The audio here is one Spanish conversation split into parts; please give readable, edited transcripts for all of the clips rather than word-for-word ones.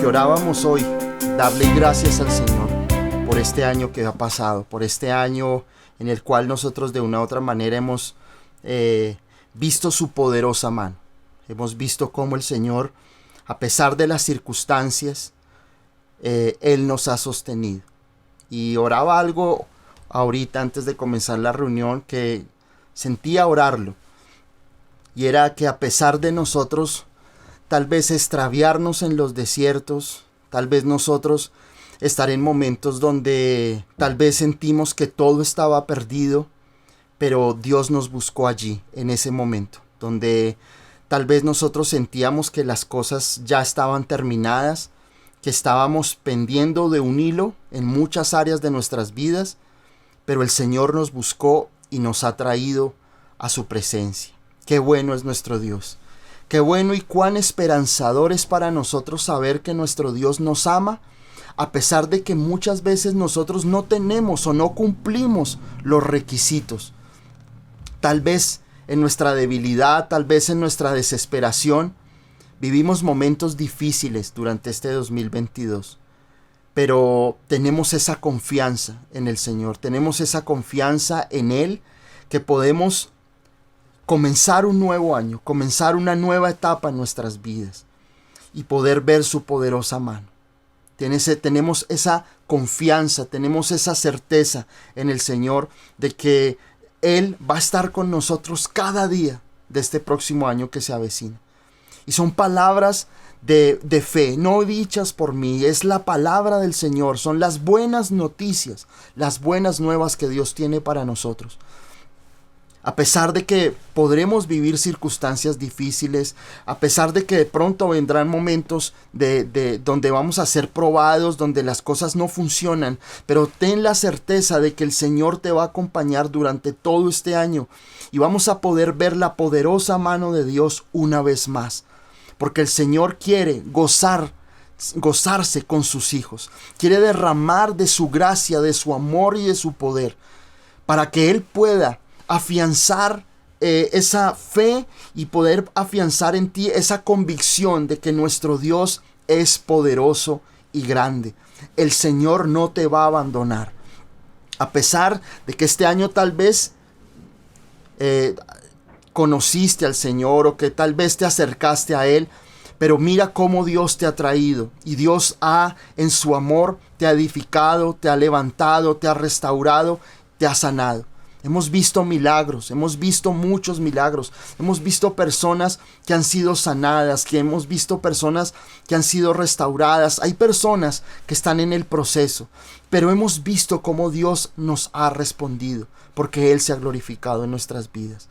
que orábamos hoy, darle gracias al Señor por este año que ha pasado, por este año en el cual nosotros de una u otra manera hemos visto su poderosa mano. Hemos visto cómo el Señor, a pesar de las circunstancias, Él nos ha sostenido. Y oraba algo ahorita antes de comenzar la reunión que sentía orarlo. Y era que a pesar de nosotros tal vez extraviarnos en los desiertos, tal vez nosotros estar en momentos donde tal vez sentimos que todo estaba perdido, pero Dios nos buscó allí, en ese momento, donde tal vez nosotros sentíamos que las cosas ya estaban terminadas, que estábamos pendiendo de un hilo en muchas áreas de nuestras vidas, pero el Señor nos buscó y nos ha traído a su presencia. Qué bueno es nuestro Dios. Qué bueno y cuán esperanzador es para nosotros saber que nuestro Dios nos ama, a pesar de que muchas veces nosotros no tenemos o no cumplimos los requisitos. Tal vez en nuestra debilidad, tal vez en nuestra desesperación, vivimos momentos difíciles durante este 2022. Pero tenemos esa confianza en el Señor, tenemos esa confianza en Él, que podemos comenzar un nuevo año, comenzar una nueva etapa en nuestras vidas y poder ver su poderosa mano. Tenemos esa confianza, tenemos esa certeza en el Señor de que Él va a estar con nosotros cada día de este próximo año que se avecina. Y son palabras de fe, no dichas por mí, es la palabra del Señor, son las buenas noticias, las buenas nuevas que Dios tiene para nosotros. A pesar de que podremos vivir circunstancias difíciles, a pesar de que de pronto vendrán momentos donde vamos a ser probados, donde las cosas no funcionan, pero ten la certeza de que el Señor te va a acompañar durante todo este año y vamos a poder ver la poderosa mano de Dios una vez más, porque el Señor quiere gozarse con sus hijos, quiere derramar de su gracia, de su amor y de su poder, para que Él pueda afianzar esa fe y poder afianzar en ti esa convicción de que nuestro Dios es poderoso y grande. El Señor no te va a abandonar. A pesar de que este año tal vez conociste al Señor o que tal vez te acercaste a Él, pero mira cómo Dios te ha traído y Dios en su amor te ha edificado, te ha levantado, te ha restaurado, te ha sanado. Hemos visto milagros, hemos visto muchos milagros, hemos visto personas que han sido sanadas, que hemos visto personas que han sido restauradas. Hay personas que están en el proceso, pero hemos visto cómo Dios nos ha respondido, porque Él se ha glorificado en nuestras vidas.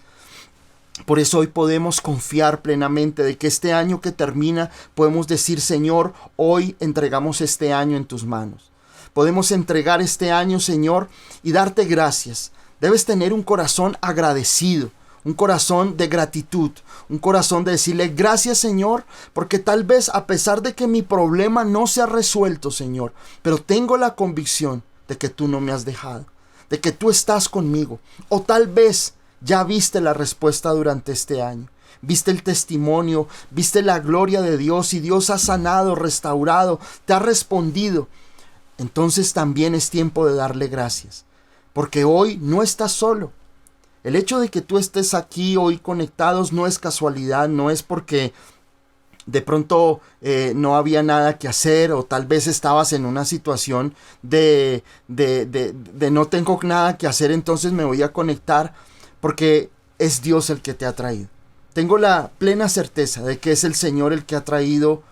Por eso hoy podemos confiar plenamente de que este año que termina, podemos decir: Señor, hoy entregamos este año en tus manos. Podemos entregar este año, Señor, y darte gracias. Debes tener un corazón agradecido, un corazón de gratitud, un corazón de decirle: gracias, Señor, porque tal vez a pesar de que mi problema no se ha resuelto, Señor, pero tengo la convicción de que tú no me has dejado, de que tú estás conmigo. O tal vez ya viste la respuesta durante este año, viste el testimonio, viste la gloria de Dios y Dios ha sanado, restaurado, te ha respondido. Entonces también es tiempo de darle gracias. Porque hoy no estás solo. El hecho de que tú estés aquí hoy conectados no es casualidad, no es porque de pronto no había nada que hacer o tal vez estabas en una situación de no tengo nada que hacer, entonces me voy a conectar, porque es Dios el que te ha traído. Tengo la plena certeza de que es el Señor el que ha traído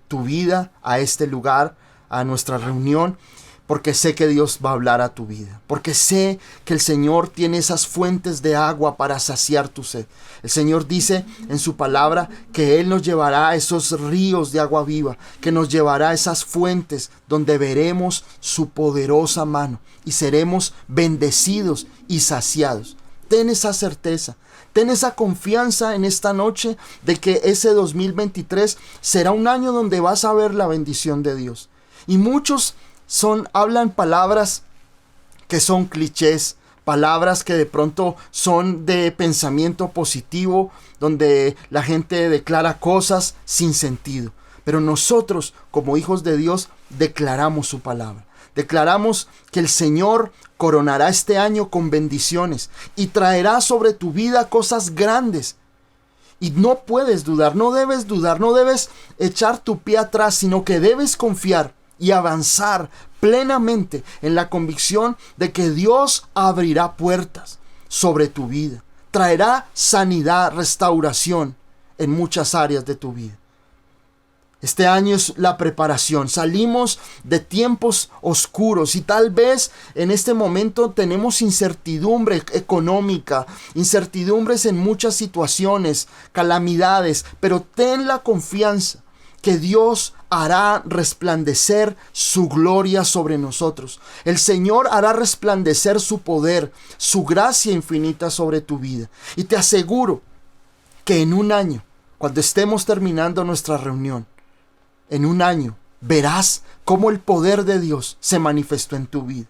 tu vida a este lugar, a nuestra reunión, porque sé que Dios va a hablar a tu vida, porque sé que el Señor tiene esas fuentes de agua para saciar tu sed. El Señor dice en su palabra que Él nos llevará a esos ríos de agua viva, que nos llevará a esas fuentes donde veremos su poderosa mano y seremos bendecidos y saciados. Ten esa certeza, ten esa confianza en esta noche de que ese 2023 será un año donde vas a ver la bendición de Dios. Y muchos hablan palabras que son clichés, palabras que de pronto son de pensamiento positivo, donde la gente declara cosas sin sentido. Pero nosotros, como hijos de Dios, declaramos su palabra. Declaramos que el Señor coronará este año con bendiciones y traerá sobre tu vida cosas grandes. Y no puedes dudar, no debes echar tu pie atrás, sino que debes confiar y avanzar plenamente en la convicción de que Dios abrirá puertas sobre tu vida. Traerá sanidad, restauración en muchas áreas de tu vida. Este año es la preparación. Salimos de tiempos oscuros y tal vez en este momento tenemos incertidumbre económica, incertidumbres en muchas situaciones, calamidades, pero ten la confianza que Dios hará resplandecer su gloria sobre nosotros. El Señor hará resplandecer su poder, su gracia infinita sobre tu vida. Y te aseguro que en un año, cuando estemos terminando nuestra reunión, en un año verás cómo el poder de Dios se manifestó en tu vida.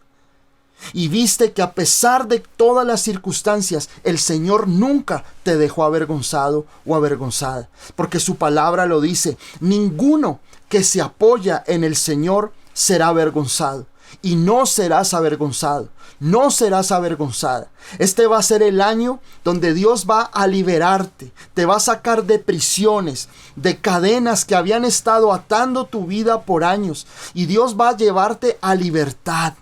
Y viste que a pesar de todas las circunstancias, el Señor nunca te dejó avergonzado o avergonzada. Porque su palabra lo dice: ninguno que se apoya en el Señor será avergonzado. Y no serás avergonzado, no serás avergonzada. Este va a ser el año donde Dios va a liberarte, te va a sacar de prisiones, de cadenas que habían estado atando tu vida por años. Y Dios va a llevarte a libertad.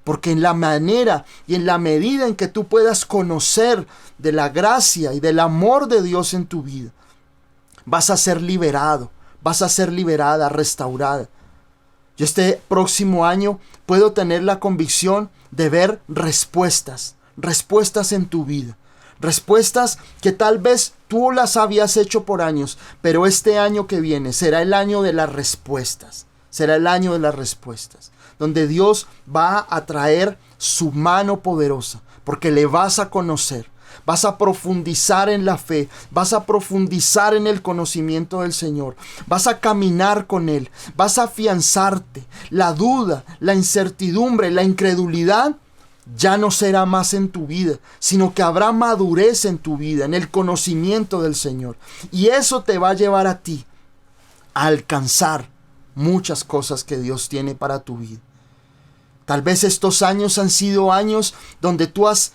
Porque en la manera y en la medida en que tú puedas conocer de la gracia y del amor de Dios en tu vida, vas a ser liberado, vas a ser liberada, restaurada. Yo este próximo año puedo tener la convicción de ver respuestas en tu vida. Respuestas que tal vez tú las habías hecho por años, pero este año que viene será el año de las respuestas. Será el año de las respuestas, donde Dios va a traer su mano poderosa, porque le vas a conocer. Vas a profundizar en la fe, vas a profundizar en el conocimiento del Señor, vas a caminar con Él, vas a afianzarte. La duda, la incertidumbre, la incredulidad ya no será más en tu vida, sino que habrá madurez en tu vida, en el conocimiento del Señor. Y eso te va a llevar a ti a alcanzar muchas cosas que Dios tiene para tu vida. Tal vez estos años han sido años donde tú has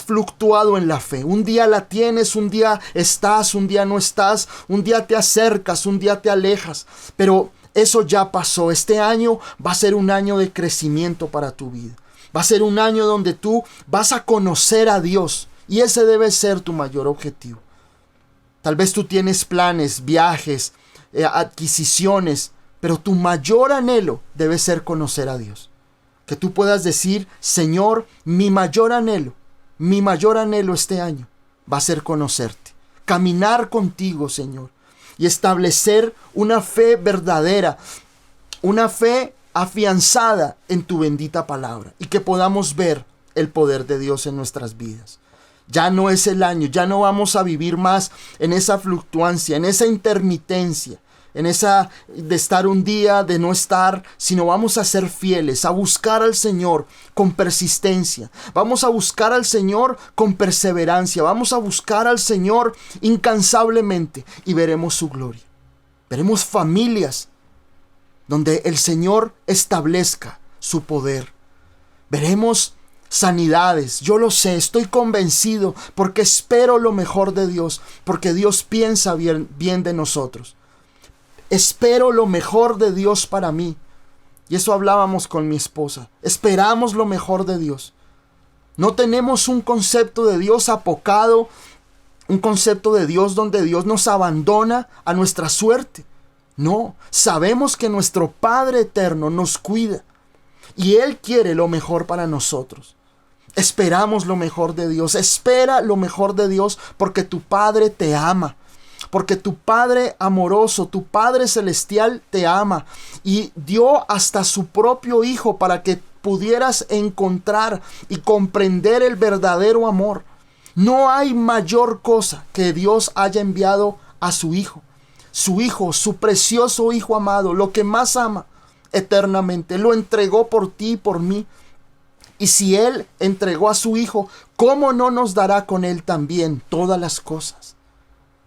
fluctuado en la fe. Un día la tienes, un día estás, un día no estás, un día te acercas, un día te alejas. Pero eso ya pasó. Este año va a ser un año de crecimiento para tu vida. Va a ser un año donde tú vas a conocer a Dios. Y ese debe ser tu mayor objetivo. Tal vez tú tienes planes, viajes, adquisiciones, pero tu mayor anhelo debe ser conocer a Dios. Que tú puedas decir: Señor, mi mayor anhelo este año va a ser conocerte, caminar contigo, Señor, y establecer una fe verdadera, una fe afianzada en tu bendita palabra, y que podamos ver el poder de Dios en nuestras vidas. Ya no es el año, ya no vamos a vivir más en esa fluctuancia, en esa intermitencia, en esa de estar un día, de no estar, sino vamos a ser fieles, a buscar al Señor con persistencia, vamos a buscar al Señor con perseverancia, vamos a buscar al Señor incansablemente y veremos su gloria. Veremos familias donde el Señor establezca su poder. Veremos sanidades, yo lo sé, estoy convencido, porque espero lo mejor de Dios, porque Dios piensa bien de nosotros. Espero lo mejor de Dios para mí. Y eso hablábamos con mi esposa. Esperamos lo mejor de Dios. No tenemos un concepto de Dios apocado, un concepto de Dios donde Dios nos abandona a nuestra suerte. No, sabemos que nuestro Padre eterno nos cuida y Él quiere lo mejor para nosotros. Esperamos lo mejor de Dios. Espera lo mejor de Dios, porque tu Padre te ama. Porque tu Padre amoroso, tu Padre celestial te ama y dio hasta su propio Hijo para que pudieras encontrar y comprender el verdadero amor. No hay mayor cosa que Dios haya enviado a su Hijo, su precioso Hijo amado, lo que más ama eternamente. Lo entregó por ti y por mí. Y si Él entregó a su Hijo, ¿cómo no nos dará con Él también todas las cosas?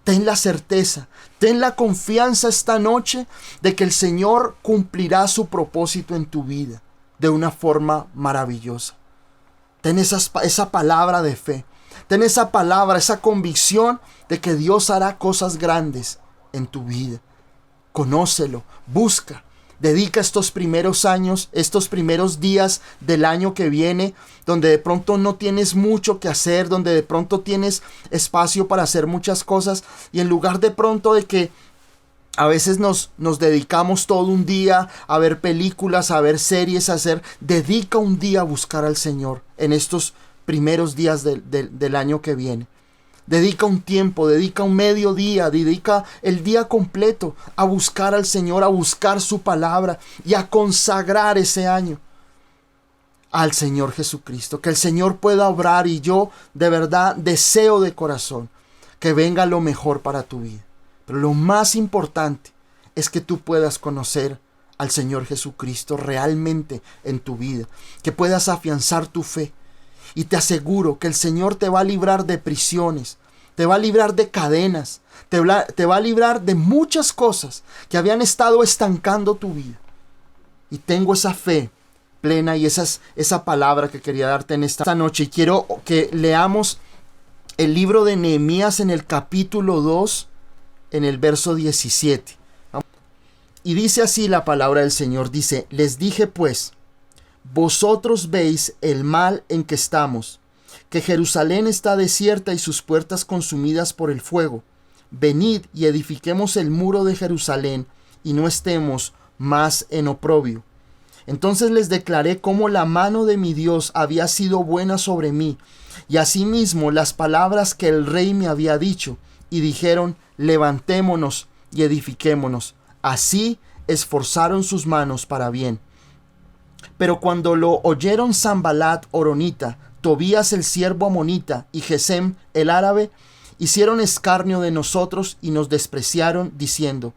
Ten la certeza, ten la confianza esta noche de que el Señor cumplirá su propósito en tu vida de una forma maravillosa. Ten esa palabra de fe, ten esa palabra, esa convicción de que Dios hará cosas grandes en tu vida. Conócelo, busca. Dedica estos primeros años, estos primeros días del año que viene, donde de pronto no tienes mucho que hacer, donde de pronto tienes espacio para hacer muchas cosas, y en lugar de pronto de que a veces nos dedicamos todo un día a ver películas, a ver series, dedica un día a buscar al Señor en estos primeros días del año que viene. Dedica un tiempo, dedica un mediodía, dedica el día completo a buscar al Señor, a buscar su palabra y a consagrar ese año al Señor Jesucristo. Que el Señor pueda obrar, y yo de verdad deseo de corazón que venga lo mejor para tu vida. Pero lo más importante es que tú puedas conocer al Señor Jesucristo realmente en tu vida, que puedas afianzar tu fe. Y te aseguro que el Señor te va a librar de prisiones, te va a librar de cadenas, te va a librar de muchas cosas que habían estado estancando tu vida. Y tengo esa fe plena, y esa palabra que quería darte en esta noche. Y quiero que leamos el libro de Nehemías en el capítulo 2, en el verso 17. Y dice así la palabra del Señor, dice: les dije pues, vosotros veis el mal en que estamos, que Jerusalén está desierta y sus puertas consumidas por el fuego. Venid y edifiquemos el muro de Jerusalén, y no estemos más en oprobio. Entonces les declaré cómo la mano de mi Dios había sido buena sobre mí, y asimismo las palabras que el rey me había dicho, y dijeron: levantémonos y edifiquémonos. Así esforzaron sus manos para bien. Pero cuando lo oyeron Sanbalat horonita, Tobías el siervo amonita y Gesem el árabe, hicieron escarnio de nosotros y nos despreciaron, diciendo: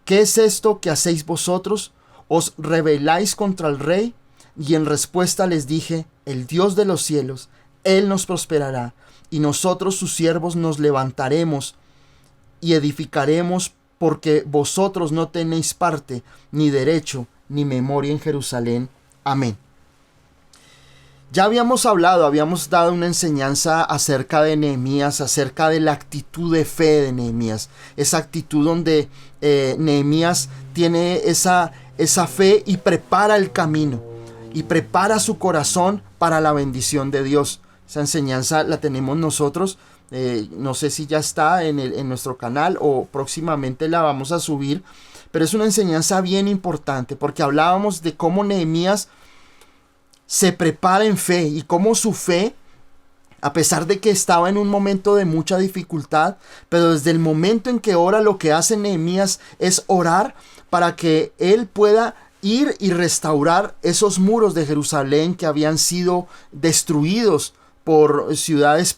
¿qué es esto que hacéis vosotros? ¿Os rebeláis contra el rey? Y en respuesta les dije: el Dios de los cielos, Él nos prosperará, y nosotros sus siervos nos levantaremos y edificaremos, porque vosotros no tenéis parte, ni derecho, ni memoria en Jerusalén. Amén. Ya habíamos dado una enseñanza acerca de Nehemías, acerca de la actitud de fe de Nehemías. Esa actitud donde Nehemías tiene esa fe y prepara el camino, y prepara su corazón para la bendición de Dios. Esa enseñanza la tenemos nosotros. No sé si ya está en nuestro canal o próximamente la vamos a subir, pero es una enseñanza bien importante, porque hablábamos de cómo Nehemías se prepara en fe, y cómo su fe, a pesar de que estaba en un momento de mucha dificultad, pero desde el momento en que ora, lo que hace Nehemías es orar para que él pueda ir y restaurar esos muros de Jerusalén que habían sido destruidos por ciudades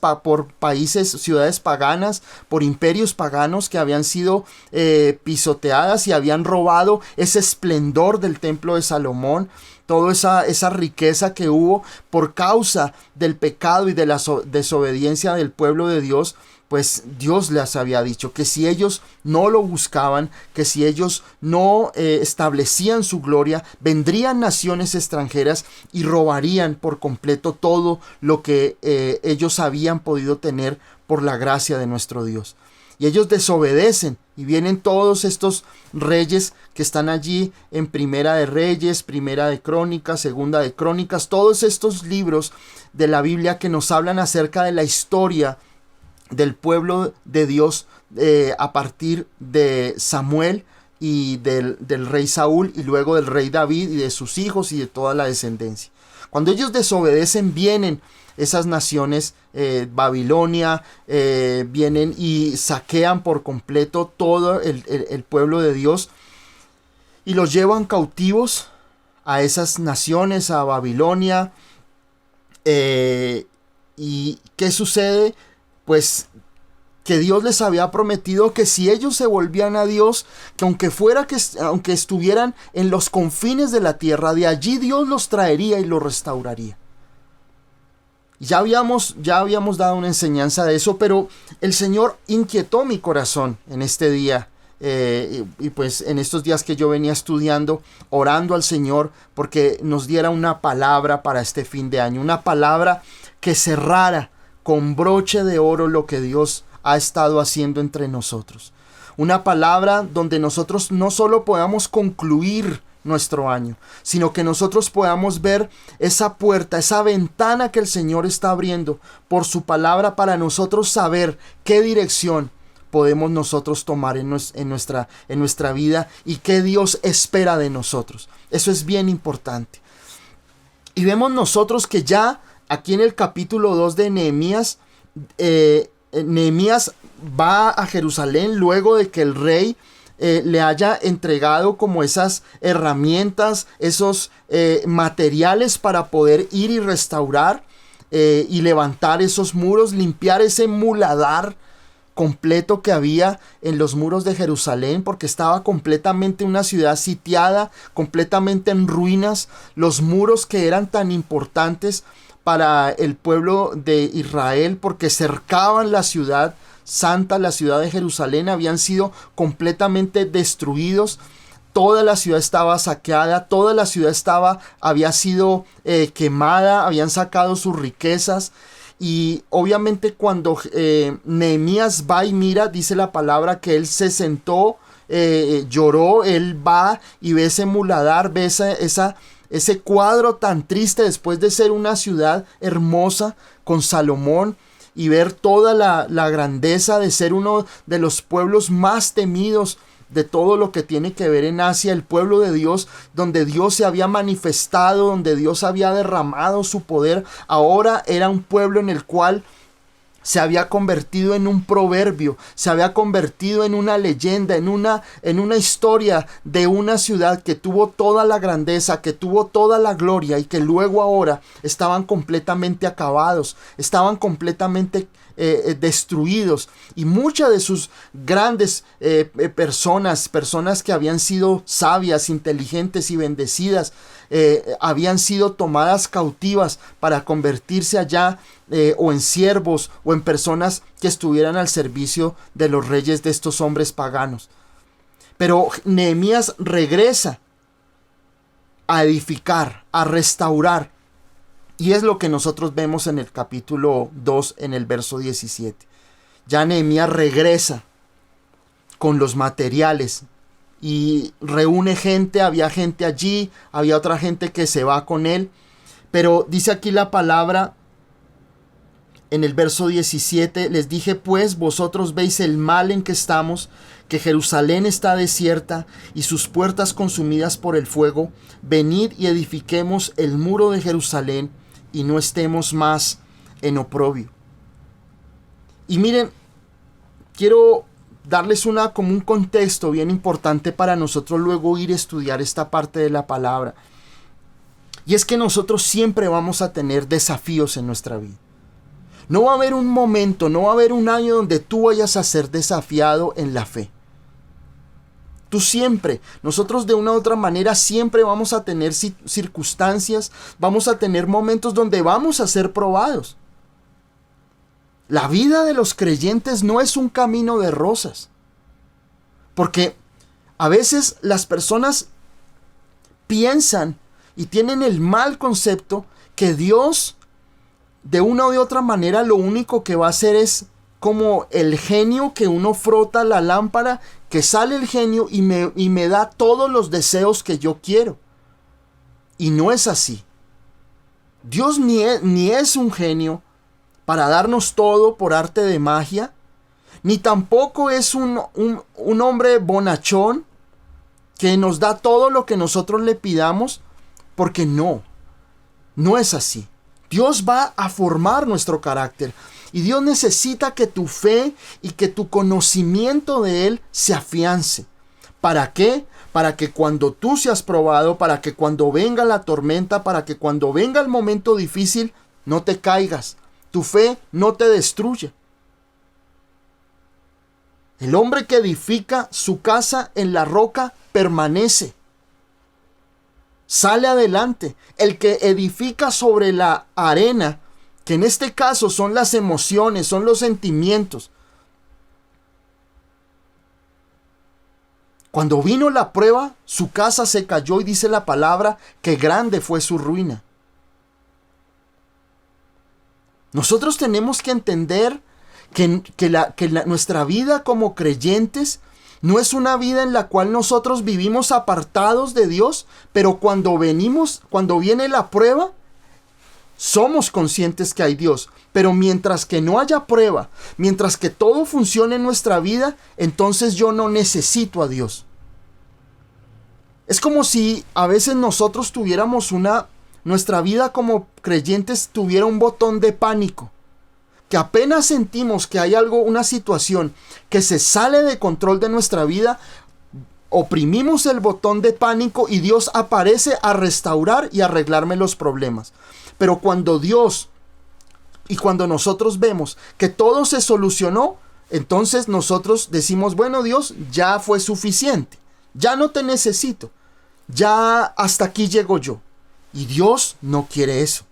paganas, por imperios paganos que habían sido pisoteadas y habían robado ese esplendor del templo de Salomón, toda esa riqueza que hubo por causa del pecado y de la desobediencia del pueblo de Dios. Pues Dios les había dicho que si ellos no lo buscaban, que si ellos no establecían su gloria, vendrían naciones extranjeras y robarían por completo todo lo que ellos habían podido tener por la gracia de nuestro Dios. Y ellos desobedecen, y vienen todos estos reyes que están allí en Primera de Reyes, Primera de Crónicas, Segunda de Crónicas, todos estos libros de la Biblia que nos hablan acerca de la historia del pueblo de Dios a partir de Samuel y del rey Saúl, y luego del rey David y de sus hijos y de toda la descendencia. Cuando ellos desobedecen, vienen esas naciones, Babilonia, vienen y saquean por completo todo el pueblo de Dios, y los llevan cautivos a esas naciones, a Babilonia. ¿Y qué sucede? Pues que Dios les había prometido que si ellos se volvían a Dios, que aunque estuvieran en los confines de la tierra, de allí Dios los traería y los restauraría. Ya habíamos dado una enseñanza de eso, pero el Señor inquietó mi corazón en este día. Y pues en estos días que yo venía estudiando, orando al Señor porque nos diera una palabra para este fin de año, una palabra que cerrara con broche de oro lo que Dios ha estado haciendo entre nosotros. Una palabra donde nosotros no solo podamos concluir nuestro año, sino que nosotros podamos ver esa puerta, esa ventana que el Señor está abriendo por su palabra para nosotros saber qué dirección podemos nosotros tomar en nuestra vida y qué Dios espera de nosotros. Eso es bien importante. Y vemos nosotros que ya aquí en el capítulo 2 de Nehemías, Nehemías va a Jerusalén luego de que el rey le haya entregado como esas herramientas, esos materiales para poder ir y restaurar y levantar esos muros, limpiar ese muladar completo que había en los muros de Jerusalén, porque estaba completamente una ciudad sitiada, completamente en ruinas. Los muros que eran tan importantes para el pueblo de Israel, porque cercaban la ciudad santa, la ciudad de Jerusalén, habían sido completamente destruidos. Toda la ciudad estaba saqueada, toda la ciudad había sido quemada, habían sacado sus riquezas. Y obviamente cuando Nehemías va y mira, dice la palabra que él se sentó, lloró, él va y ve ese muladar, ve ese cuadro tan triste después de ser una ciudad hermosa con Salomón y ver toda la grandeza de ser uno de los pueblos más temidos de todo lo que tiene que ver en Asia, el pueblo de Dios, donde Dios se había manifestado, donde Dios había derramado su poder. Ahora era un pueblo en el cual se había convertido en un proverbio, se había convertido en una leyenda, en una historia de una ciudad que tuvo toda la grandeza, que tuvo toda la gloria y que luego ahora estaban completamente acabados, estaban completamente destruidos, y muchas de sus grandes personas que habían sido sabias, inteligentes y bendecidas, habían sido tomadas cautivas para convertirse allá o en siervos o en personas que estuvieran al servicio de los reyes de estos hombres paganos. Pero Nehemías regresa a edificar, a restaurar. Y es lo que nosotros vemos en el capítulo 2, en el verso 17. Ya Nehemías regresa con los materiales y reúne gente, había gente allí, había otra gente que se va con él. Pero dice aquí la palabra en el verso 17, les dije pues, vosotros veis el mal en que estamos, que Jerusalén está desierta y sus puertas consumidas por el fuego. Venid y edifiquemos el muro de Jerusalén y no estemos más en oprobio. Y miren, quiero darles como un contexto bien importante para nosotros luego ir a estudiar esta parte de la palabra. Y es que nosotros siempre vamos a tener desafíos en nuestra vida. No va a haber un momento, no va a haber un año donde tú vayas a ser desafiado en la fe. Tú siempre, nosotros de una u otra manera siempre vamos a tener circunstancias, vamos a tener momentos donde vamos a ser probados. La vida de los creyentes no es un camino de rosas. Porque a veces las personas piensan y tienen el mal concepto que Dios de una u otra manera lo único que va a hacer es como el genio que uno frota la lámpara, que sale el genio y me da todos los deseos que yo quiero. Y no es así. Dios ni es un genio para darnos todo por arte de magia, ni tampoco es un hombre bonachón que nos da todo lo que nosotros le pidamos, porque no es así. Dios va a formar nuestro carácter. Y Dios necesita que tu fe y que tu conocimiento de Él se afiance. ¿Para qué? Para que cuando tú seas probado, para que cuando venga la tormenta, para que cuando venga el momento difícil, no te caigas. Tu fe no te destruye. El hombre que edifica su casa en la roca permanece. Sale adelante. El que edifica sobre la arena que en este caso son las emociones, son los sentimientos. Cuando vino la prueba, su casa se cayó y dice la palabra que grande fue su ruina. Nosotros tenemos que entender que nuestra vida como creyentes no es una vida en la cual nosotros vivimos apartados de Dios, pero cuando viene la prueba, somos conscientes que hay Dios. Pero mientras que no haya prueba, mientras que todo funcione en nuestra vida, entonces yo no necesito a Dios. Es como si a veces nosotros tuviéramos nuestra vida como creyentes tuviera un botón de pánico. Que apenas sentimos que hay una situación que se sale de control de nuestra vida, oprimimos el botón de pánico y Dios aparece a restaurar y arreglarme los problemas. Pero cuando nosotros vemos que todo se solucionó, entonces nosotros decimos, bueno, Dios, ya fue suficiente, ya no te necesito, ya hasta aquí llego yo. Y Dios no quiere eso.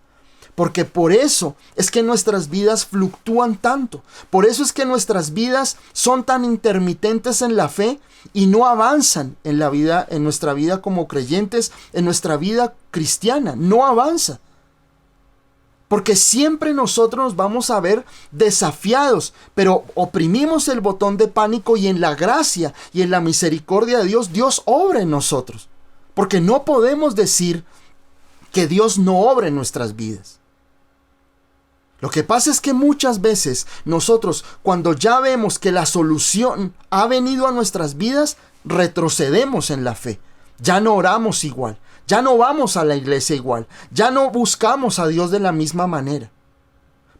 Porque por eso es que nuestras vidas fluctúan tanto. Por eso es que nuestras vidas son tan intermitentes en la fe y no avanzan en la vida, en nuestra vida como creyentes, en nuestra vida cristiana. No avanza. Porque siempre nosotros nos vamos a ver desafiados, pero oprimimos el botón de pánico y en la gracia y en la misericordia de Dios, Dios obra en nosotros. Porque no podemos decir que Dios no obra en nuestras vidas. Lo que pasa es que muchas veces nosotros, cuando ya vemos que la solución ha venido a nuestras vidas, retrocedemos en la fe. Ya no oramos igual, ya no vamos a la iglesia igual, ya no buscamos a Dios de la misma manera.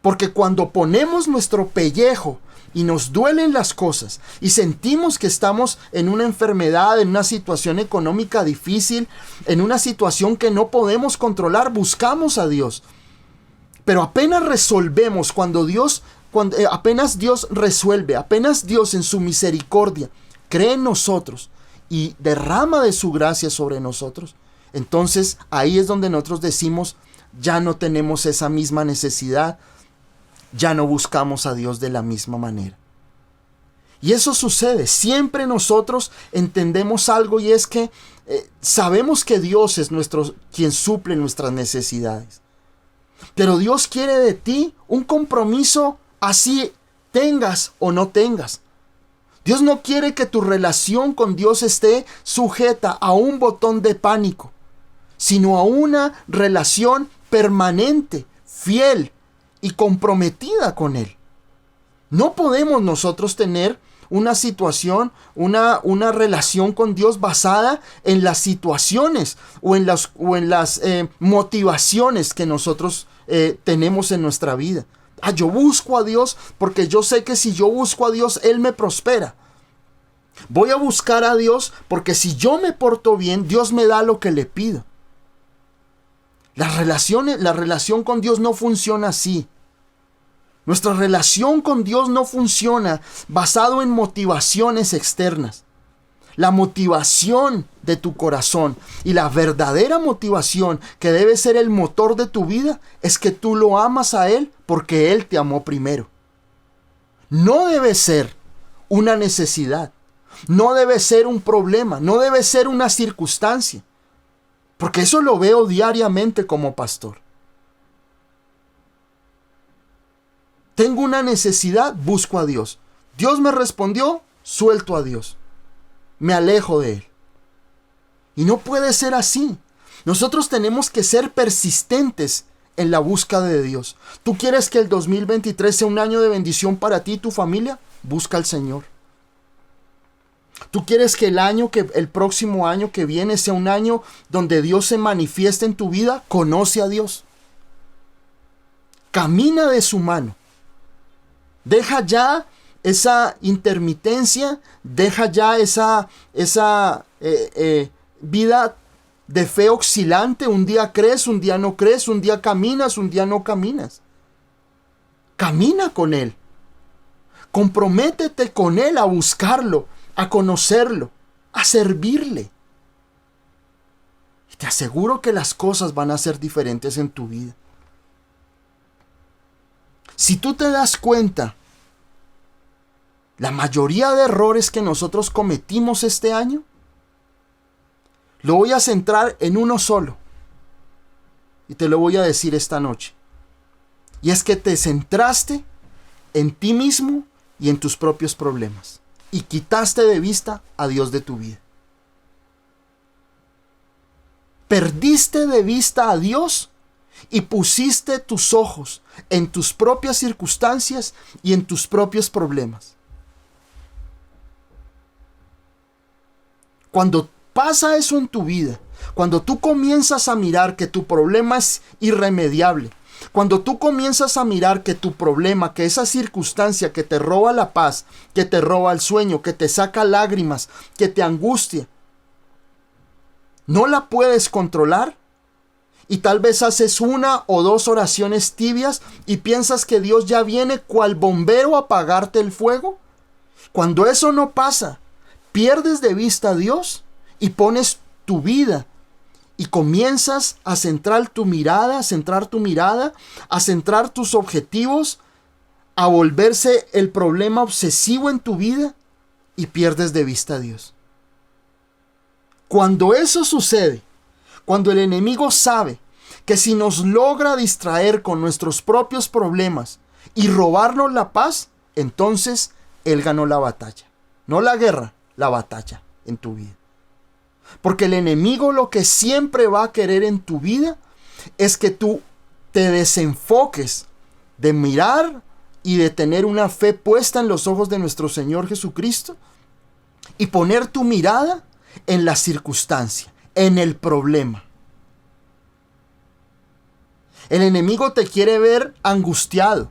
Porque cuando ponemos nuestro pellejo y nos duelen las cosas y sentimos que estamos en una enfermedad, en una situación económica difícil, en una situación que no podemos controlar, buscamos a Dios. Pero apenas resolvemos, apenas Dios resuelve, apenas Dios en su misericordia cree en nosotros y derrama de su gracia sobre nosotros, entonces ahí es donde nosotros decimos, ya no tenemos esa misma necesidad, ya no buscamos a Dios de la misma manera. Y eso sucede, siempre nosotros entendemos algo y es que sabemos que Dios es quien suple nuestras necesidades. Pero Dios quiere de ti un compromiso así tengas o no tengas. Dios no quiere que tu relación con Dios esté sujeta a un botón de pánico, sino a una relación permanente, fiel y comprometida con Él. No podemos nosotros tener una situación, una relación con Dios basada en las situaciones o en las motivaciones que nosotros tenemos en nuestra vida. Yo busco a Dios porque yo sé que si yo busco a Dios, Él me prospera. Voy a buscar a Dios porque si yo me porto bien, Dios me da lo que le pido. La relación con Dios no funciona así. Nuestra relación con Dios no funciona basado en motivaciones externas. La motivación de tu corazón y la verdadera motivación que debe ser el motor de tu vida es que tú lo amas a Él porque Él te amó primero. No debe ser una necesidad, no debe ser un problema, no debe ser una circunstancia, porque eso lo veo diariamente como pastor. Tengo una necesidad, busco a Dios. Dios me respondió, suelto a Dios. Me alejo de Él. Y no puede ser así. Nosotros tenemos que ser persistentes en la búsqueda de Dios. ¿Tú quieres que el 2023 sea un año de bendición para ti y tu familia? Busca al Señor. ¿Tú quieres que el próximo año que viene sea un año donde Dios se manifieste en tu vida? Conoce a Dios. Camina de su mano. Deja ya esa intermitencia, deja ya esa vida de fe oscilante. Un día crees, un día no crees, un día caminas, un día no caminas. Camina con Él. Comprométete con Él a buscarlo, a conocerlo, a servirle. Y te aseguro que las cosas van a ser diferentes en tu vida. Si tú te das cuenta, la mayoría de errores que nosotros cometimos este año, lo voy a centrar en uno solo. Y te lo voy a decir esta noche. Y es que te centraste en ti mismo y en tus propios problemas. Y quitaste de vista a Dios de tu vida. Perdiste de vista a Dios y pusiste tus ojos en tus propias circunstancias y en tus propios problemas. Cuando pasa eso en tu vida, cuando tú comienzas a mirar que tu problema es irremediable, cuando tú comienzas a mirar que tu problema, que esa circunstancia que te roba la paz, que te roba el sueño, que te saca lágrimas, que te angustia, no la puedes controlar, y tal vez haces una o dos oraciones tibias y piensas que Dios ya viene cual bombero a apagarte el fuego. Cuando eso no pasa, pierdes de vista a Dios y pones tu vida y comienzas a centrar tu mirada, a centrar tus objetivos, a volverse el problema obsesivo en tu vida y pierdes de vista a Dios. Cuando eso sucede, cuando el enemigo sabe que si nos logra distraer con nuestros propios problemas y robarnos la paz, entonces él ganó la batalla. No la guerra, la batalla en tu vida. Porque el enemigo lo que siempre va a querer en tu vida es que tú te desenfoques de mirar y de tener una fe puesta en los ojos de nuestro Señor Jesucristo y poner tu mirada en la circunstancia, en el problema. El enemigo te quiere ver angustiado.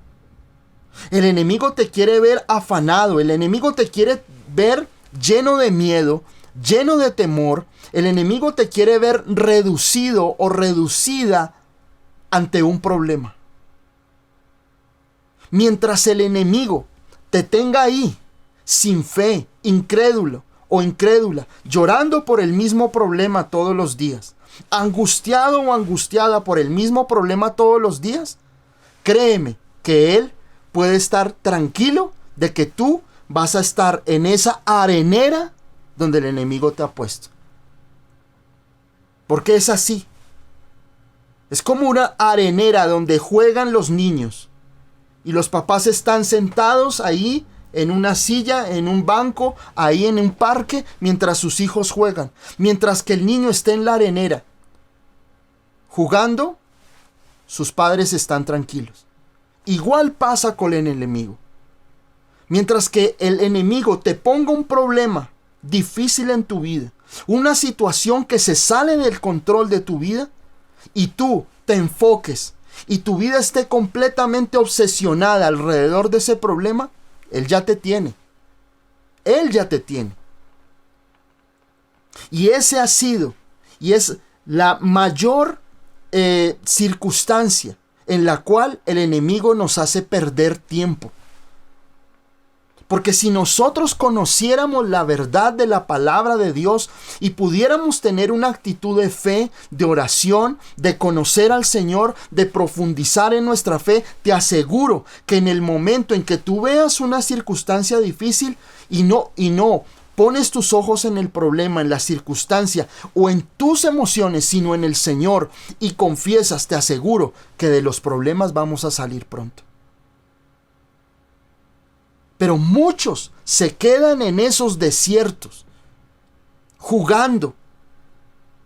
El enemigo te quiere ver afanado. El enemigo te quiere ver lleno de miedo, lleno de temor. El enemigo te quiere ver reducido o reducida ante un problema. Mientras el enemigo te tenga ahí, sin fe, incrédulo o incrédula, llorando por el mismo problema todos los días, angustiado o angustiada por el mismo problema todos los días, créeme que él puede estar tranquilo de que tú vas a estar en esa arenera donde el enemigo te ha puesto. Porque es así. Es como una arenera donde juegan los niños y los papás están sentados ahí en una silla, en un banco, ahí en un parque, mientras sus hijos juegan. Mientras que el niño esté en la arenera jugando, sus padres están tranquilos. Igual pasa con el enemigo. Mientras que el enemigo te ponga un problema difícil en tu vida, una situación que se sale del control de tu vida, y tú te enfoques y tu vida esté completamente obsesionada alrededor de ese problema, él ya te tiene. Él ya te tiene. Y ese ha sido y es la mayor circunstancia en la cual el enemigo nos hace perder tiempo. Porque si nosotros conociéramos la verdad de la palabra de Dios y pudiéramos tener una actitud de fe, de oración, de conocer al Señor, de profundizar en nuestra fe, te aseguro que en el momento en que tú veas una circunstancia difícil y no pones tus ojos en el problema, en la circunstancia o en tus emociones, sino en el Señor y confiesas, te aseguro que de los problemas vamos a salir pronto. Pero muchos se quedan en esos desiertos, jugando,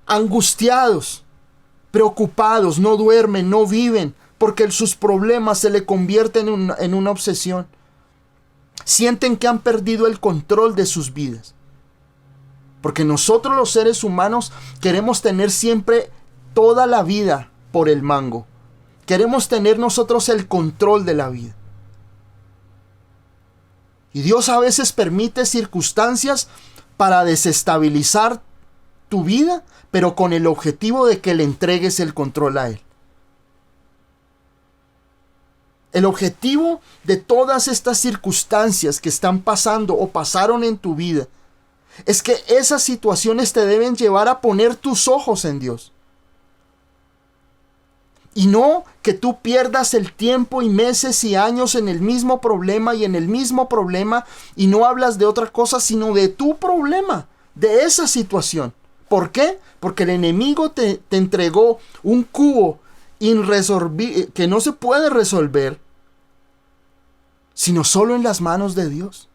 angustiados, preocupados, no duermen, no viven, porque sus problemas se le convierten en una obsesión. Sienten que han perdido el control de sus vidas. Porque nosotros los seres humanos queremos tener siempre toda la vida por el mango. Queremos tener nosotros el control de la vida. Y Dios a veces permite circunstancias para desestabilizar tu vida, pero con el objetivo de que le entregues el control a Él. El objetivo de todas estas circunstancias que están pasando o pasaron en tu vida es que esas situaciones te deben llevar a poner tus ojos en Dios. Y no que tú pierdas el tiempo y meses y años en el mismo problema y en el mismo problema y no hablas de otra cosa sino de tu problema, de esa situación. ¿Por qué? Porque el enemigo te entregó un cubo que no se puede resolver sino solo en las manos de Dios.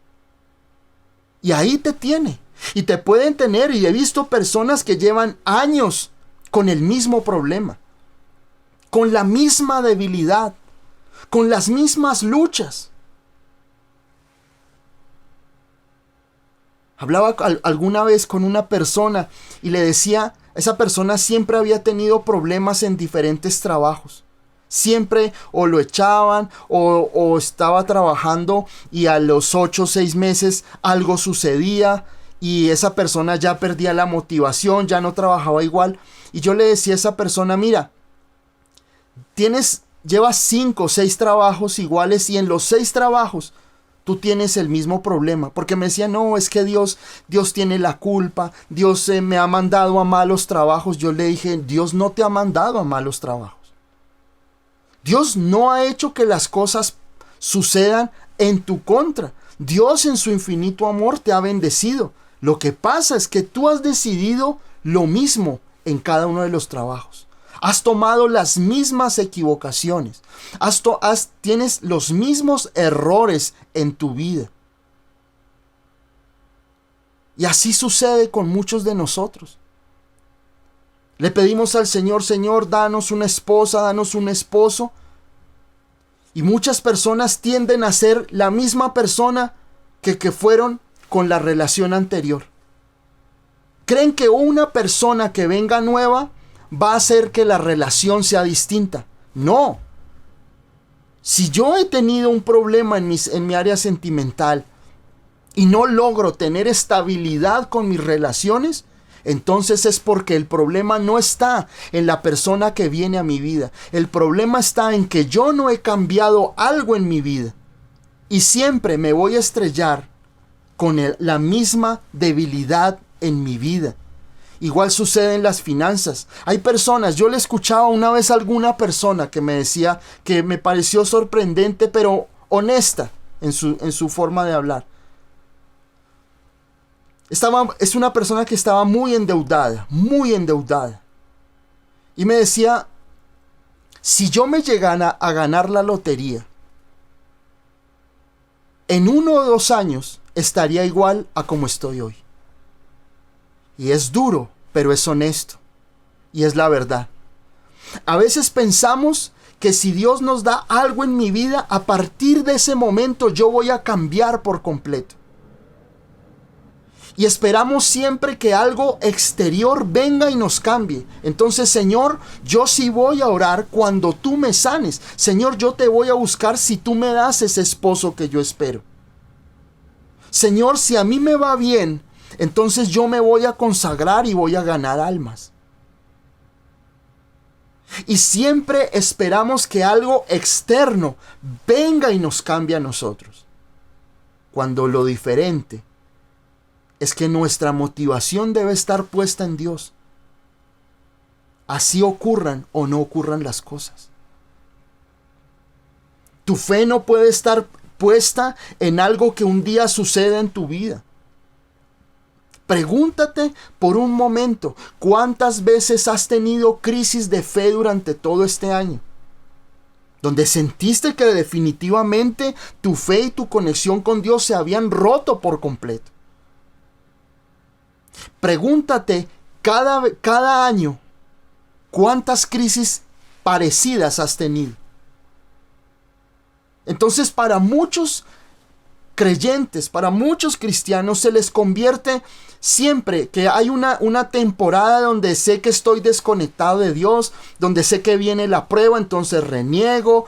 Y ahí te tiene. Y te pueden tener, y he visto personas que llevan años con el mismo problema, con la misma debilidad, con las mismas luchas. Hablaba alguna vez con una persona y le decía, esa persona siempre había tenido problemas en diferentes trabajos. Siempre o lo echaban o estaba trabajando y a los 8 o 6 meses algo sucedía y esa persona ya perdía la motivación, ya no trabajaba igual. Y yo le decía a esa persona, mira, llevas 5 o 6 trabajos iguales y en los 6 trabajos tú tienes el mismo problema. Porque me decía, no, es que Dios tiene la culpa, Dios me ha mandado a malos trabajos. Yo le dije, Dios no te ha mandado a malos trabajos. Dios no ha hecho que las cosas sucedan en tu contra. Dios en su infinito amor te ha bendecido. Lo que pasa es que tú has decidido lo mismo en cada uno de los trabajos. Has tomado las mismas equivocaciones. Tienes los mismos errores en tu vida. Y así sucede con muchos de nosotros. Le pedimos al Señor, Señor, danos una esposa, danos un esposo. Y muchas personas tienden a ser la misma persona que fueron con la relación anterior. Creen que una persona que venga nueva va a hacer que la relación sea distinta. No. Si yo he tenido un problema en mi área sentimental y no logro tener estabilidad con mis relaciones, entonces es porque el problema no está en la persona que viene a mi vida. El problema está en que yo no he cambiado algo en mi vida. Y siempre me voy a estrellar con la misma debilidad en mi vida. Igual sucede en las finanzas. Hay personas, yo le escuchaba una vez a alguna persona que me decía que me pareció sorprendente pero honesta en su forma de hablar. Es una persona que estaba muy endeudada. Y me decía, si yo me llegara a ganar la lotería, en 1 o 2 años estaría igual a como estoy hoy. Y es duro, pero es honesto. Y es la verdad. A veces pensamos que si Dios nos da algo en mi vida, a partir de ese momento yo voy a cambiar por completo. Y esperamos siempre que algo exterior venga y nos cambie. Entonces, Señor, yo sí voy a orar cuando tú me sanes. Señor, yo te voy a buscar si tú me das ese esposo que yo espero. Señor, si a mí me va bien, entonces yo me voy a consagrar y voy a ganar almas. Y siempre esperamos que algo externo venga y nos cambie a nosotros. Cuando lo diferente es que nuestra motivación debe estar puesta en Dios. Así ocurran o no ocurran las cosas. Tu fe no puede estar puesta en algo que un día suceda en tu vida. Pregúntate por un momento, ¿cuántas veces has tenido crisis de fe durante todo este año? Donde sentiste que definitivamente tu fe y tu conexión con Dios se habían roto por completo. Pregúntate cada año cuántas crisis parecidas has tenido. Entonces, para muchos creyentes, para muchos cristianos, se les convierte siempre que hay una temporada donde sé que estoy desconectado de Dios, donde sé que viene la prueba, entonces reniego.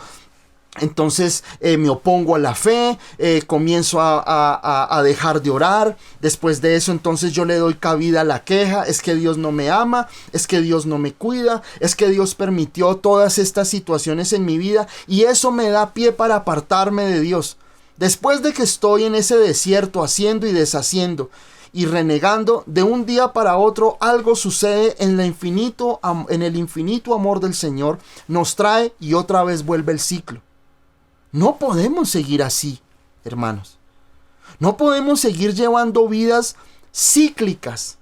Entonces me opongo a la fe, comienzo a dejar de orar. Después de eso, entonces yo le doy cabida a la queja. Es que Dios no me ama, es que Dios no me cuida, es que Dios permitió todas estas situaciones en mi vida y eso me da pie para apartarme de Dios. Después de que estoy en ese desierto haciendo y deshaciendo y renegando, de un día para otro algo sucede en el infinito amor del Señor, nos trae y otra vez vuelve el ciclo. No podemos seguir así, hermanos. No podemos seguir llevando vidas cíclicas.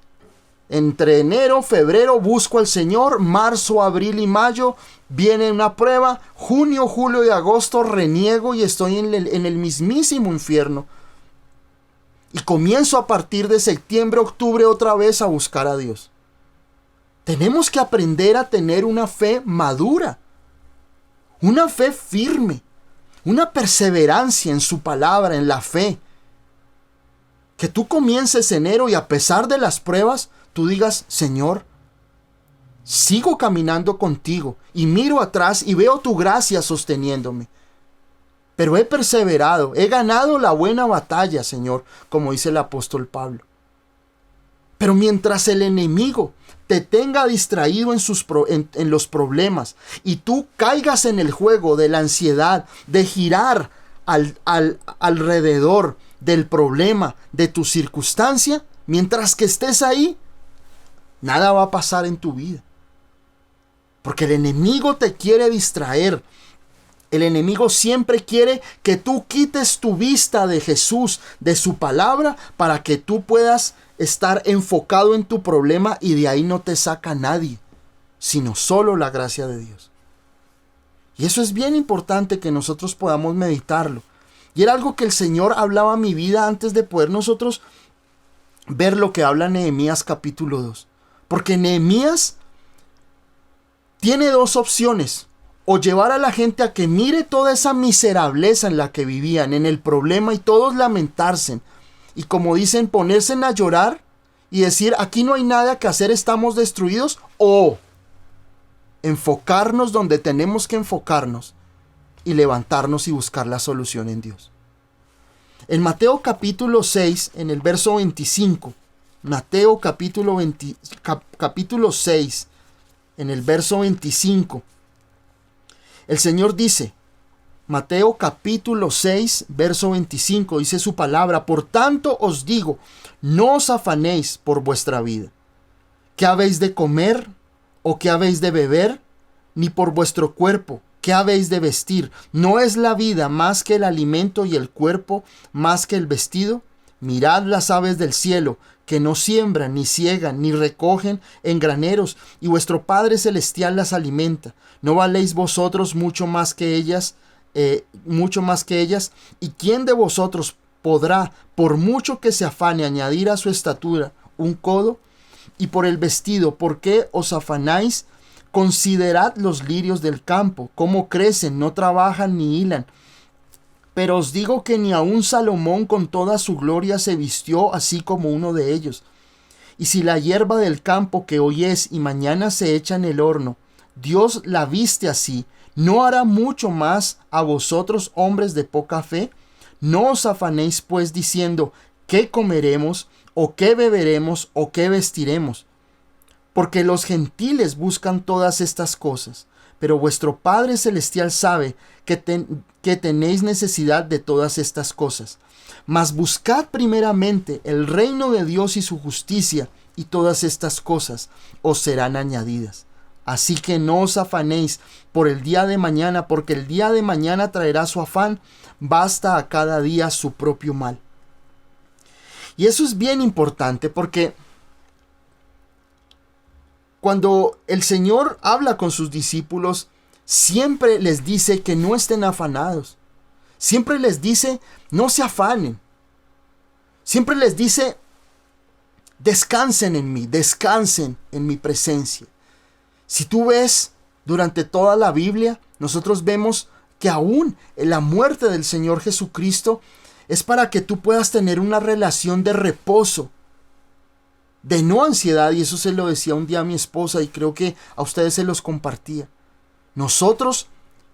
Entre enero, febrero busco al Señor, marzo, abril y mayo viene una prueba, junio, julio y agosto reniego y estoy en el mismísimo infierno. Y comienzo a partir de septiembre, octubre otra vez a buscar a Dios. Tenemos que aprender a tener una fe madura, una fe firme, una perseverancia en su palabra, en la fe. Que tú comiences enero y a pesar de las pruebas, tú digas, Señor, sigo caminando contigo y miro atrás y veo tu gracia sosteniéndome. Pero he perseverado, he ganado la buena batalla, Señor, como dice el apóstol Pablo. Pero mientras el enemigo te tenga distraído en los problemas y tú caigas en el juego de la ansiedad, de girar alrededor del problema, de tu circunstancia, mientras que estés ahí, nada va a pasar en tu vida. Porque el enemigo te quiere distraer. El enemigo siempre quiere que tú quites tu vista de Jesús, de su palabra, para que tú puedas estar enfocado en tu problema y de ahí no te saca nadie, sino solo la gracia de Dios. Y eso es bien importante que nosotros podamos meditarlo. Y era algo que el Señor hablaba a mi vida antes de poder nosotros ver lo que habla Nehemías capítulo 2. Porque Nehemías tiene dos opciones. O llevar a la gente a que mire toda esa miserableza en la que vivían, en el problema, y todos lamentarse. Y como dicen, ponerse a llorar y decir, aquí no hay nada que hacer, estamos destruidos. O enfocarnos donde tenemos que enfocarnos y levantarnos y buscar la solución en Dios. En Mateo capítulo 6, en el verso 25, Mateo capítulo 6, en el verso 25, el Señor dice, Mateo capítulo 6, verso 25, dice su palabra, por tanto os digo, no os afanéis por vuestra vida, ¿qué habéis de comer o qué habéis de beber? Ni por vuestro cuerpo, ¿qué habéis de vestir? ¿No es la vida más que el alimento y el cuerpo más que el vestido? Mirad las aves del cielo, que no siembran, ni ciegan, ni recogen en graneros, y vuestro Padre Celestial las alimenta. ¿No valéis vosotros mucho más que ellas? ¿Y quién de vosotros podrá, por mucho que se afane, añadir a su estatura un codo? Y por el vestido, ¿por qué os afanáis? Considerad los lirios del campo, cómo crecen, no trabajan ni hilan. Pero os digo que ni aun Salomón con toda su gloria se vistió así como uno de ellos. Y si la hierba del campo que hoy es y mañana se echa en el horno, Dios la viste así, ¿no hará mucho más a vosotros, hombres de poca fe? No os afanéis pues diciendo, ¿qué comeremos, o qué beberemos, o qué vestiremos? Porque los gentiles buscan todas estas cosas, pero vuestro Padre Celestial sabe que tenéis necesidad de todas estas cosas. Mas buscad primeramente el reino de Dios y su justicia, y todas estas cosas os serán añadidas. Así que no os afanéis por el día de mañana, porque el día de mañana traerá su afán, basta a cada día su propio mal. Y eso es bien importante porque cuando el Señor habla con sus discípulos, siempre les dice que no estén afanados. Siempre les dice, no se afanen. Siempre les dice, descansen en mí, descansen en mi presencia. Si tú ves durante toda la Biblia, nosotros vemos que aún en la muerte del Señor Jesucristo es para que tú puedas tener una relación de reposo, de no ansiedad, y eso se lo decía un día a mi esposa y creo que a ustedes se los compartía. Nosotros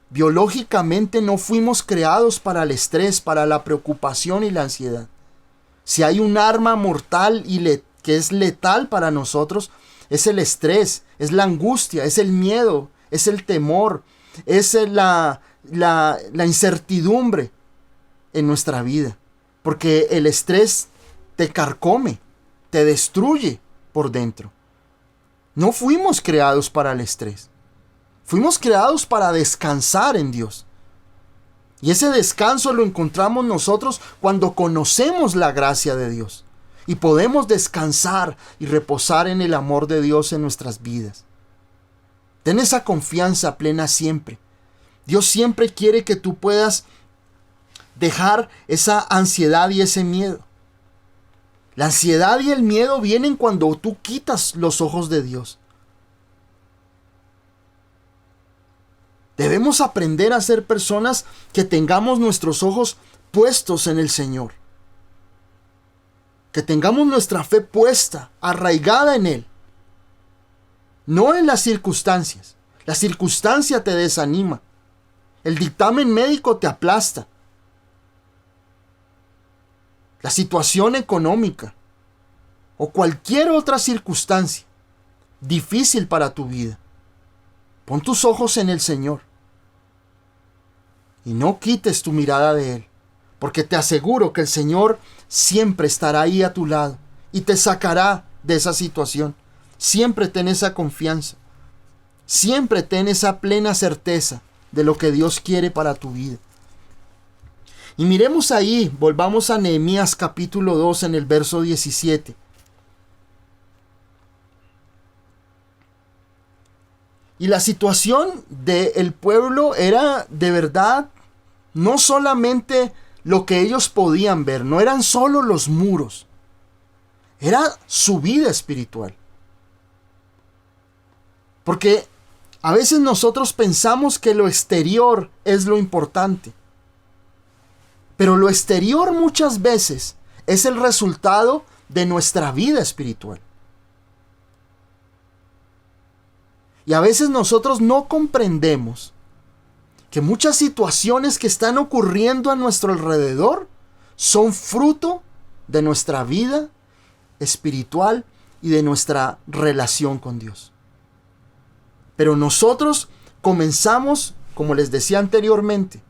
biológicamente no fuimos creados para el estrés, para la preocupación y la ansiedad. Si hay un arma mortal que es letal para nosotros, es el estrés, es la angustia, es el miedo, es el temor, es la incertidumbre en nuestra vida. Porque el estrés te carcome, te destruye por dentro. No fuimos creados para el estrés. Fuimos creados para descansar en Dios. Y ese descanso lo encontramos nosotros cuando conocemos la gracia de Dios. Y podemos descansar y reposar en el amor de Dios en nuestras vidas. Ten esa confianza plena siempre. Dios siempre quiere que tú puedas dejar esa ansiedad y ese miedo. La ansiedad y el miedo vienen cuando tú quitas los ojos de Dios. Debemos aprender a ser personas que tengamos nuestros ojos puestos en el Señor. Que tengamos nuestra fe puesta, arraigada en Él. No en las circunstancias. La circunstancia te desanima. El dictamen médico te aplasta. La situación económica o cualquier otra circunstancia difícil para tu vida. Pon tus ojos en el Señor y no quites tu mirada de Él, porque te aseguro que el Señor siempre estará ahí a tu lado y te sacará de esa situación. Siempre ten esa confianza, siempre ten esa plena certeza de lo que Dios quiere para tu vida. Y miremos ahí, volvamos a Nehemías capítulo 2 en el verso 17. Y la situación del pueblo era de verdad no solamente lo que ellos podían ver, no eran solo los muros, era su vida espiritual. Porque a veces nosotros pensamos que lo exterior es lo importante. Pero lo exterior muchas veces es el resultado de nuestra vida espiritual. Y a veces nosotros no comprendemos que muchas situaciones que están ocurriendo a nuestro alrededor son fruto de nuestra vida espiritual y de nuestra relación con Dios. Pero nosotros comenzamos, como les decía anteriormente,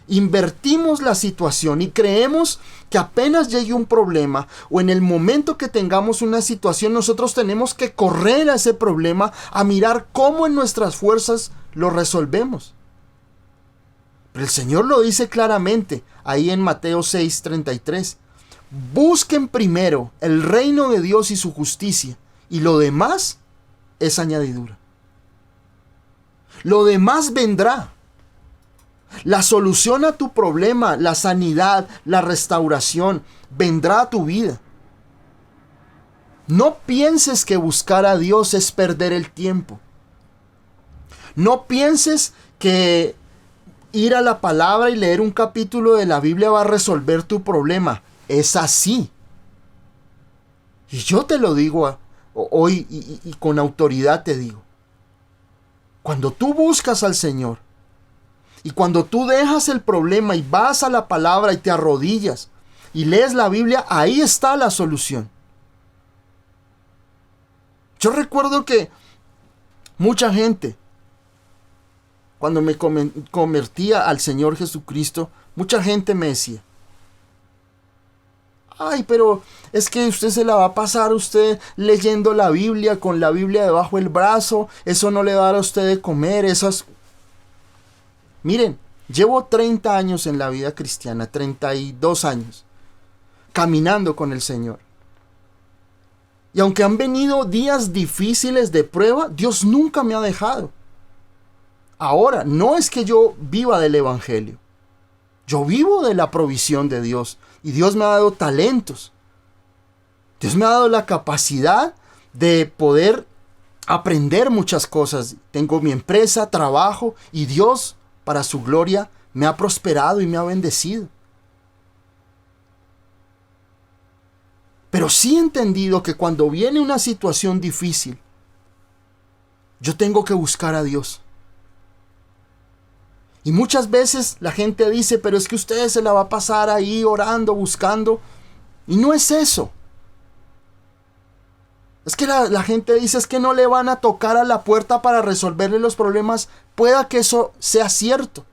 invertimos la situación y creemos que apenas llegue un problema o en el momento que tengamos una situación nosotros tenemos que correr a ese problema a mirar cómo en nuestras fuerzas lo resolvemos. Pero el Señor lo dice claramente ahí en Mateo 6:33. Busquen primero el reino de Dios y su justicia y lo demás es añadidura. Lo demás vendrá. La solución a tu problema, la sanidad, la restauración, vendrá a tu vida. No pienses que buscar a Dios es perder el tiempo. No pienses que ir a la palabra y leer un capítulo de la Biblia va a resolver tu problema. Es así. Y yo te lo digo hoy y con autoridad te digo. Cuando tú buscas al Señor, y cuando tú dejas el problema y vas a la palabra y te arrodillas y lees la Biblia, ahí está la solución. Yo recuerdo que mucha gente, cuando me convertía al Señor Jesucristo, mucha gente me decía: ay, pero es que usted se la va a pasar usted leyendo la Biblia con la Biblia debajo del brazo, eso no le va a dar a usted de comer, eso es... Miren, llevo 30 años en la vida cristiana, 32 años, caminando con el Señor. Y aunque han venido días difíciles de prueba, Dios nunca me ha dejado. Ahora, no es que yo viva del Evangelio. Yo vivo de la provisión de Dios. Y Dios me ha dado talentos. Dios me ha dado la capacidad de poder aprender muchas cosas. Tengo mi empresa, trabajo y Dios, para su gloria, me ha prosperado y me ha bendecido. Pero sí he entendido que cuando viene una situación difícil, yo tengo que buscar a Dios. Y muchas veces la gente dice: pero es que usted se la va a pasar ahí orando, buscando. Y no es eso. Es que la gente dice: es que no le van a tocar a la puerta para resolverle los problemas. Pueda que eso sea cierto.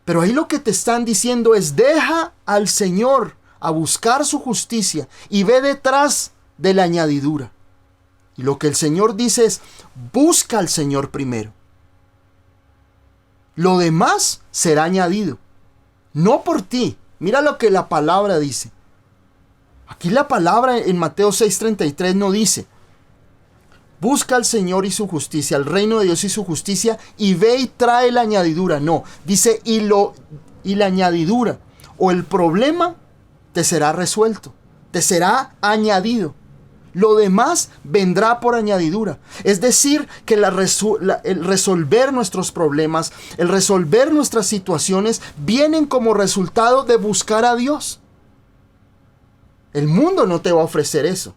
Pero ahí lo que te están diciendo es: deja al Señor a buscar su justicia y ve detrás de la añadidura. Y lo que el Señor dice es, busca al Señor primero. Lo demás será añadido. No por ti. Mira lo que la palabra dice. Aquí la palabra en Mateo 6:33 no dice, busca al Señor y su justicia, al reino de Dios y su justicia, y ve y trae la añadidura. No, dice, y la añadidura o el problema te será resuelto, te será añadido. Lo demás vendrá por añadidura. Es decir, que el resolver nuestros problemas, el resolver nuestras situaciones, vienen como resultado de buscar a Dios. El mundo no te va a ofrecer eso.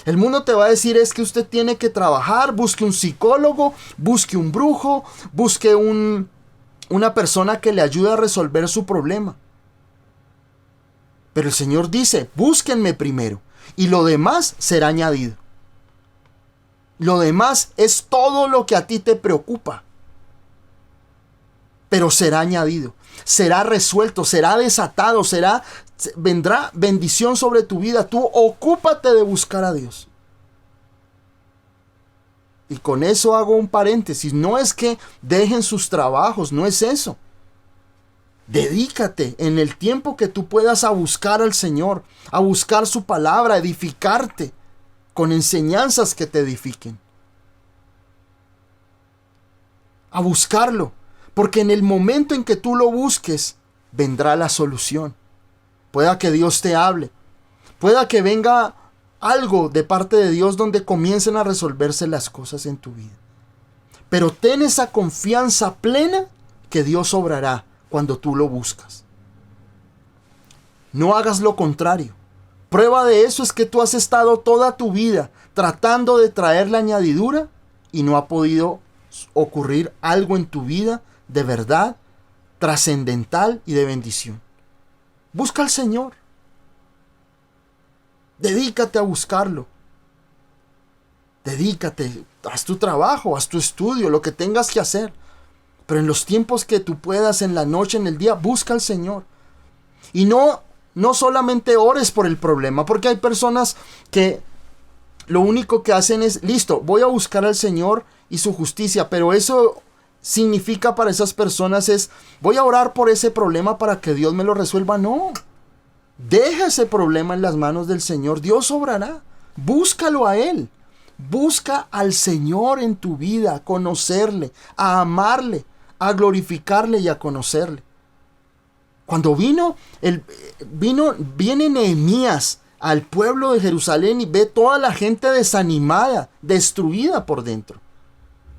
El mundo te va a decir es que usted tiene que trabajar, busque un psicólogo, busque un brujo, busque una persona que le ayude a resolver su problema. Pero el Señor dice, búsquenme primero y lo demás será añadido. Lo demás es todo lo que a ti te preocupa. Pero será añadido, será resuelto, será desatado, vendrá bendición sobre tu vida. Tú ocúpate de buscar a Dios. Y con eso hago un paréntesis. No es que dejen sus trabajos, no es eso. Dedícate en el tiempo que tú puedas a buscar al Señor, a buscar su palabra, a edificarte con enseñanzas que te edifiquen. A buscarlo, porque en el momento en que tú lo busques, vendrá la solución. Pueda que Dios te hable, pueda que venga algo de parte de Dios donde comiencen a resolverse las cosas en tu vida. Pero ten esa confianza plena que Dios obrará cuando tú lo buscas. No hagas lo contrario. Prueba de eso es que tú has estado toda tu vida tratando de traer la añadidura y no ha podido ocurrir algo en tu vida de verdad, trascendental y de bendición. Busca al Señor. Dedícate a buscarlo. Dedícate, haz tu trabajo, haz tu estudio, lo que tengas que hacer. Pero en los tiempos que tú puedas, en la noche, en el día, busca al Señor. Y no solamente ores por el problema, porque hay personas que lo único que hacen es, listo, voy a buscar al Señor y su justicia, pero eso significa para esas personas es, voy a orar por ese problema para que Dios me lo resuelva. No, deja ese problema en las manos del Señor, Dios obrará, búscalo a Él, busca al Señor en tu vida, a conocerle, a amarle, a glorificarle y a conocerle. Cuando viene Nehemías al pueblo de Jerusalén y ve toda la gente desanimada, destruida por dentro.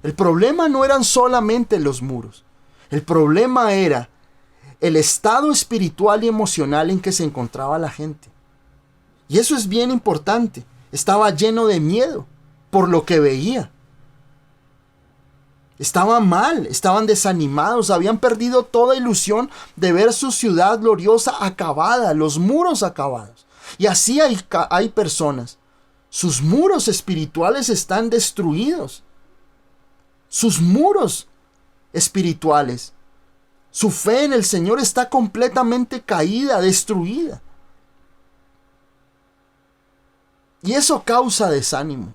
El problema no eran solamente los muros. El problema era el estado espiritual y emocional en que se encontraba la gente. Y eso es bien importante. Estaba lleno de miedo por lo que veía. Estaban mal, estaban desanimados, habían perdido toda ilusión de ver su ciudad gloriosa acabada, los muros acabados. Y así hay personas. Sus muros espirituales están destruidos. Sus muros espirituales. Su fe en el Señor está completamente caída, destruida. Y eso causa desánimo.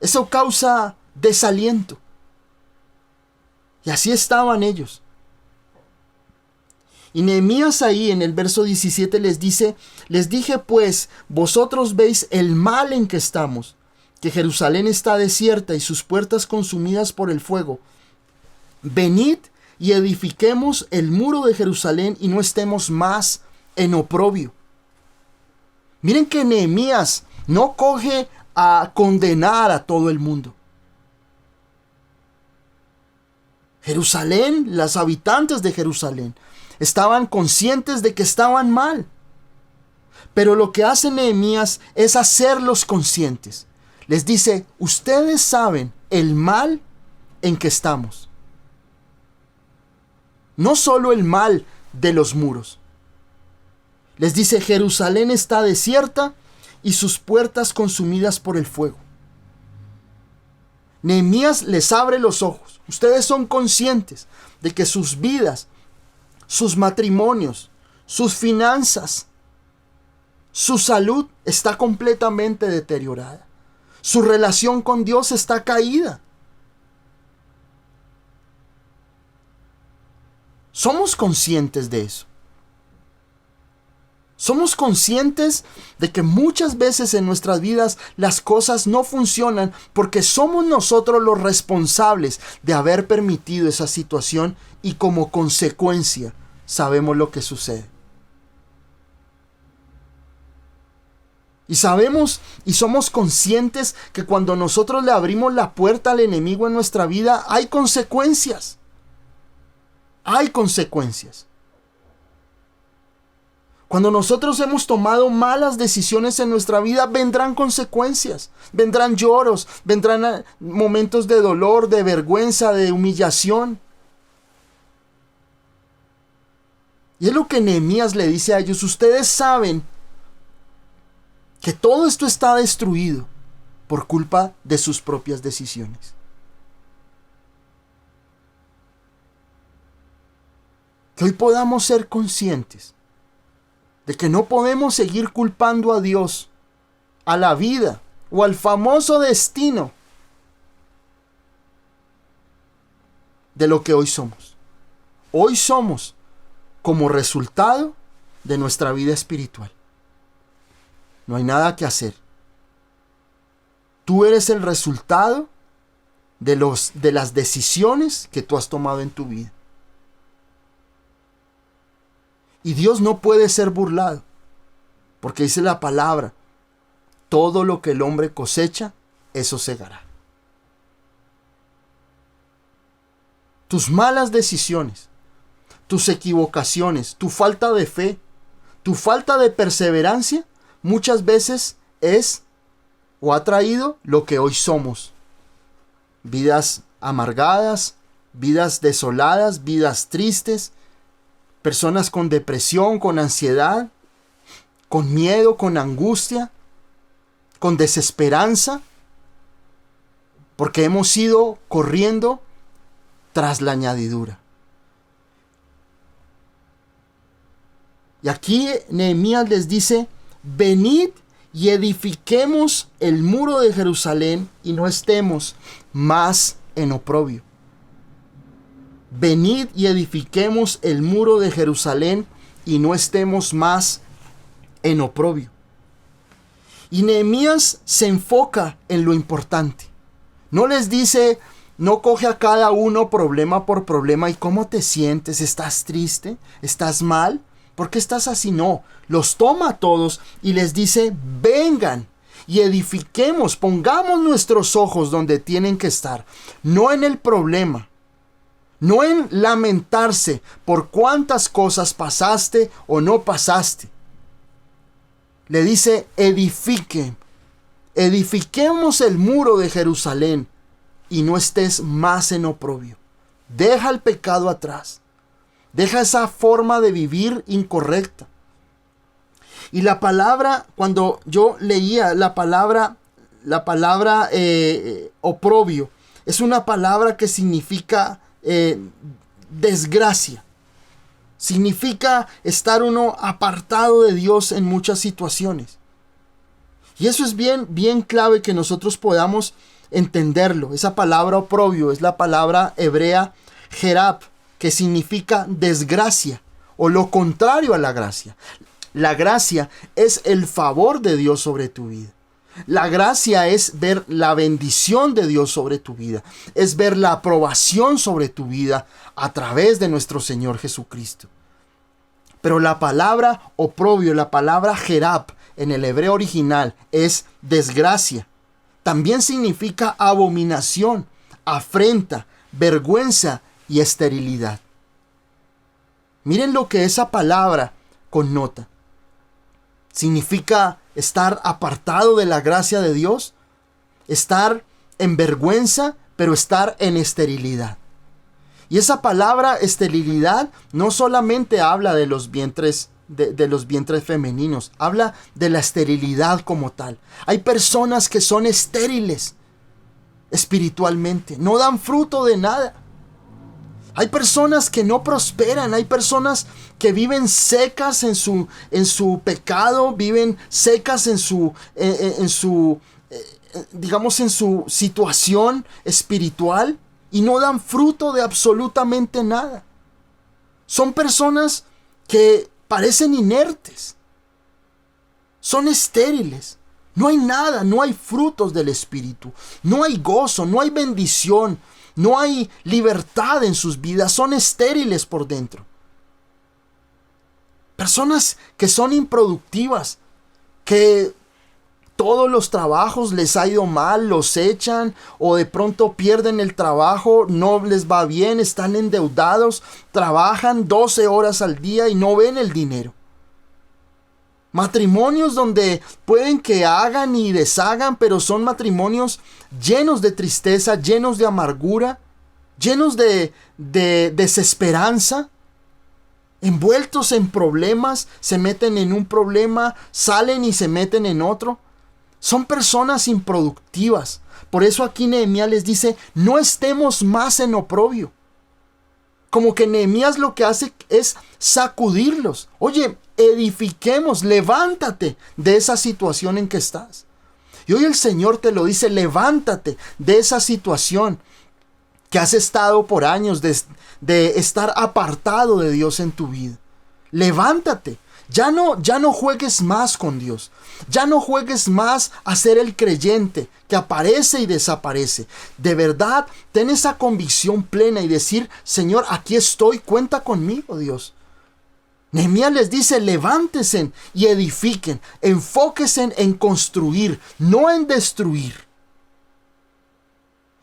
Eso causa desaliento. Y así estaban ellos. Y Nehemías ahí en el verso 17 les dice, les dije pues, vosotros veis el mal en que estamos, que Jerusalén está desierta y sus puertas consumidas por el fuego. Venid y edifiquemos el muro de Jerusalén y no estemos más en oprobio. Miren que Nehemías no coge a condenar a todo el mundo. Jerusalén, los habitantes de Jerusalén, estaban conscientes de que estaban mal. Pero lo que hace Nehemías es hacerlos conscientes. Les dice, ustedes saben el mal en que estamos. No solo el mal de los muros. Les dice, Jerusalén está desierta y sus puertas consumidas por el fuego. Nehemías les abre los ojos. Ustedes son conscientes de que sus vidas, sus matrimonios, sus finanzas, su salud está completamente deteriorada. Su relación con Dios está caída. Somos conscientes de eso. Somos conscientes de que muchas veces en nuestras vidas las cosas no funcionan porque somos nosotros los responsables de haber permitido esa situación y como consecuencia sabemos lo que sucede. Y sabemos y somos conscientes que cuando nosotros le abrimos la puerta al enemigo en nuestra vida hay consecuencias. Hay consecuencias. Cuando nosotros hemos tomado malas decisiones en nuestra vida, vendrán consecuencias, vendrán lloros, vendrán momentos de dolor, de vergüenza, de humillación. Y es lo que Nehemías le dice a ellos: ustedes saben que todo esto está destruido por culpa de sus propias decisiones. Que hoy podamos ser conscientes de que no podemos seguir culpando a Dios, a la vida o al famoso destino de lo que hoy somos. Hoy somos como resultado de nuestra vida espiritual. No hay nada que hacer. Tú eres el resultado de las decisiones que tú has tomado en tu vida. Y Dios no puede ser burlado, porque dice la palabra: todo lo que el hombre cosecha, eso segará. Tus malas decisiones, tus equivocaciones, tu falta de fe, tu falta de perseverancia, muchas veces es o ha traído lo que hoy somos. Vidas amargadas, vidas desoladas, vidas tristes, personas con depresión, con ansiedad, con miedo, con angustia, con desesperanza, porque hemos ido corriendo tras la añadidura. Y aquí Nehemías les dice: venid y edifiquemos el muro de Jerusalén y no estemos más en oprobio. Venid y edifiquemos el muro de Jerusalén y no estemos más en oprobio. Y Nehemías se enfoca en lo importante. No les dice, no coge a cada uno problema por problema. ¿Y cómo te sientes? ¿Estás triste? ¿Estás mal? ¿Por qué estás así? No, los toma a todos y les dice: vengan y edifiquemos, pongamos nuestros ojos donde tienen que estar, no en el problema. No en lamentarse por cuántas cosas pasaste o no pasaste. Le dice: edifiquemos el muro de Jerusalén y no estés más en oprobio. Deja el pecado atrás. Deja esa forma de vivir incorrecta. Y la palabra, cuando yo leía la palabra oprobio, es una palabra que significa desgracia. Significa estar uno apartado de Dios en muchas situaciones. Y eso es bien clave que nosotros podamos entenderlo. Esa palabra oprobio es la palabra hebrea jerab, que significa desgracia o lo contrario a la gracia. La gracia es el favor de Dios sobre tu vida. La gracia es ver la bendición de Dios sobre tu vida. Es ver la aprobación sobre tu vida a través de nuestro Señor Jesucristo. Pero la palabra oprobio, la palabra jerab en el hebreo original es desgracia. También significa abominación, afrenta, vergüenza y esterilidad. Miren lo que esa palabra connota. Significa estar apartado de la gracia de Dios, estar en vergüenza, pero estar en esterilidad. Y esa palabra esterilidad no solamente habla de los vientres de los vientres femeninos, habla de la esterilidad como tal. Hay personas que son estériles espiritualmente, no dan fruto de nada. Hay personas que no prosperan, hay personas que viven secas en su pecado, viven secas digamos, en su situación espiritual y no dan fruto de absolutamente nada. Son personas que parecen inertes, son estériles. No hay nada, no hay frutos del Espíritu, no hay gozo, no hay bendición, no hay libertad en sus vidas, son estériles por dentro. Personas que son improductivas, que todos los trabajos les ha ido mal, los echan o de pronto pierden el trabajo, no les va bien, están endeudados, trabajan 12 horas al día y no ven el dinero. Matrimonios donde pueden que hagan y deshagan, pero son matrimonios llenos de tristeza, llenos de amargura, llenos de desesperanza, envueltos en problemas, se meten en un problema, salen y se meten en otro. Son personas improductivas. Por eso aquí Nehemías les dice, no estemos más en oprobio. Como que Nehemías lo que hace es sacudirlos. Oye, edifiquemos, levántate de esa situación en que estás. Y hoy el Señor te lo dice, levántate de esa situación que has estado por años de estar apartado de Dios en tu vida. Levántate. Ya no juegues más con Dios. Ya no juegues más a ser el creyente que aparece y desaparece. De verdad, ten esa convicción plena y decir, Señor, aquí estoy, cuenta conmigo, Dios. Nehemías les dice, levántense y edifiquen, enfóquense en construir, no en destruir.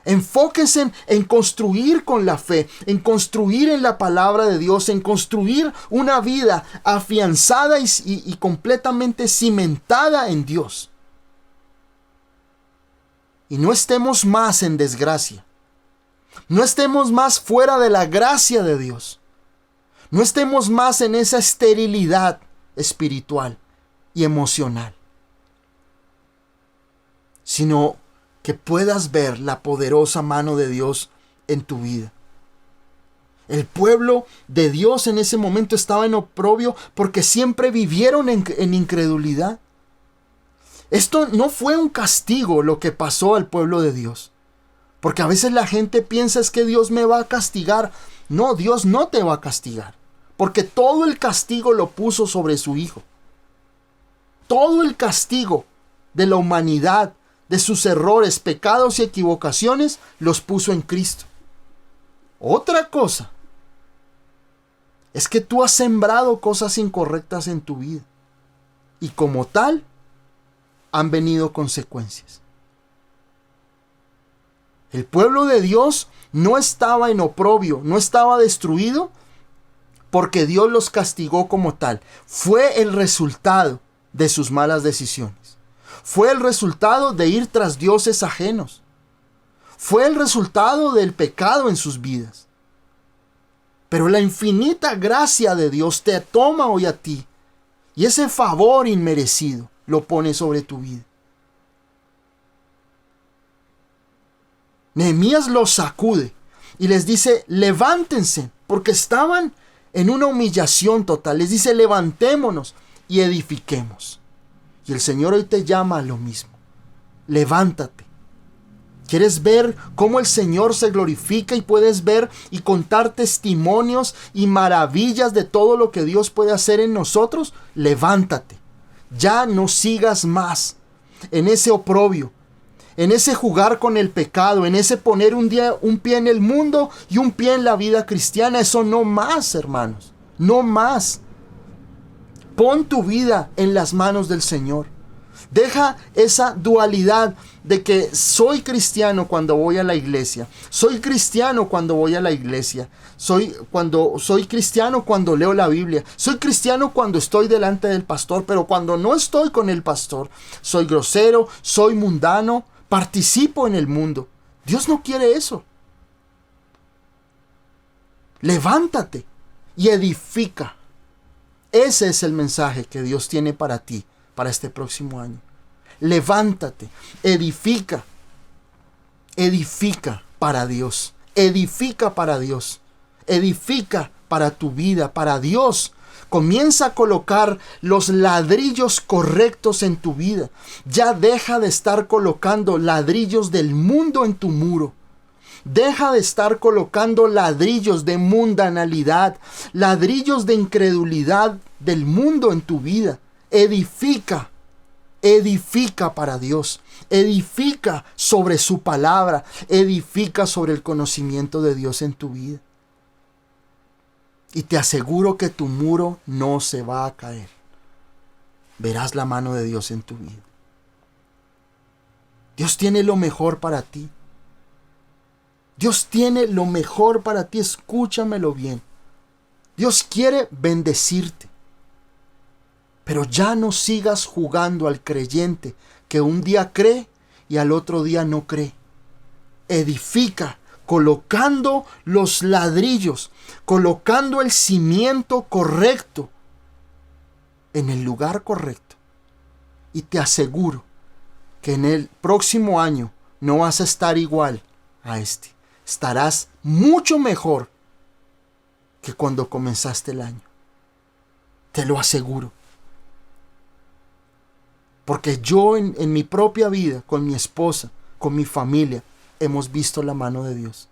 Enfóquense en construir con la fe, en construir en la palabra de Dios, en construir una vida afianzada y completamente cimentada en Dios. Y no estemos más en desgracia. No estemos más fuera de la gracia de Dios. No estemos más en esa esterilidad espiritual y emocional, sino que puedas ver la poderosa mano de Dios en tu vida. El pueblo de Dios en ese momento estaba en oprobio porque siempre vivieron en incredulidad. Esto no fue un castigo lo que pasó al pueblo de Dios. Porque a veces la gente piensa es que Dios me va a castigar. No, Dios no te va a castigar. Porque todo el castigo lo puso sobre su Hijo. Todo el castigo de la humanidad, de sus errores, pecados y equivocaciones, los puso en Cristo. Otra cosa es que tú has sembrado cosas incorrectas en tu vida y como tal han venido consecuencias. El pueblo de Dios no estaba en oprobio, no estaba destruido porque Dios los castigó como tal. Fue el resultado de sus malas decisiones. Fue el resultado de ir tras dioses ajenos. Fue el resultado del pecado en sus vidas. Pero la infinita gracia de Dios te toma hoy a ti y ese favor inmerecido lo pone sobre tu vida. Nehemías los sacude y les dice, levántense, porque estaban en una humillación total. Les dice, levantémonos y edifiquemos. Y el Señor hoy te llama a lo mismo. Levántate. ¿Quieres ver cómo el Señor se glorifica y puedes ver y contar testimonios y maravillas de todo lo que Dios puede hacer en nosotros? Levántate. Ya no sigas más en ese oprobio, en ese jugar con el pecado, en ese poner un pie en el mundo y un pie en la vida cristiana. Eso no más, hermanos. No más. Pon tu vida en las manos del Señor. Deja esa dualidad de que soy cristiano cuando voy a la iglesia. Soy cristiano cuando voy a la iglesia. Soy cristiano cuando leo la Biblia. Soy cristiano cuando estoy delante del pastor. Pero cuando no estoy con el pastor, soy grosero, soy mundano, participo en el mundo. Dios no quiere eso. Levántate y edifica. Ese es el mensaje que Dios tiene para ti, para este próximo año. Levántate, edifica para Dios, edifica para Dios. Edifica para tu vida, para Dios. Comienza a colocar los ladrillos correctos en tu vida. Ya deja de estar colocando ladrillos del mundo en tu muro. Deja de estar colocando ladrillos de mundanalidad, ladrillos de incredulidad del mundo en tu vida. Edifica. Edifica para Dios. Edifica sobre su palabra. Edifica sobre el conocimiento de Dios en tu vida. Y te aseguro que tu muro no se va a caer. Verás la mano de Dios en tu vida. Dios tiene lo mejor para ti. Dios tiene lo mejor para ti. Escúchamelo bien. Dios quiere bendecirte. Pero ya no sigas jugando al creyente que un día cree y al otro día no cree. Edifica, colocando los ladrillos, colocando el cimiento correcto en el lugar correcto. Y te aseguro que en el próximo año no vas a estar igual a este. Estarás mucho mejor que cuando comenzaste el año. Te lo aseguro. Porque yo en mi propia vida, con mi esposa, con mi familia, hemos visto la mano de Dios.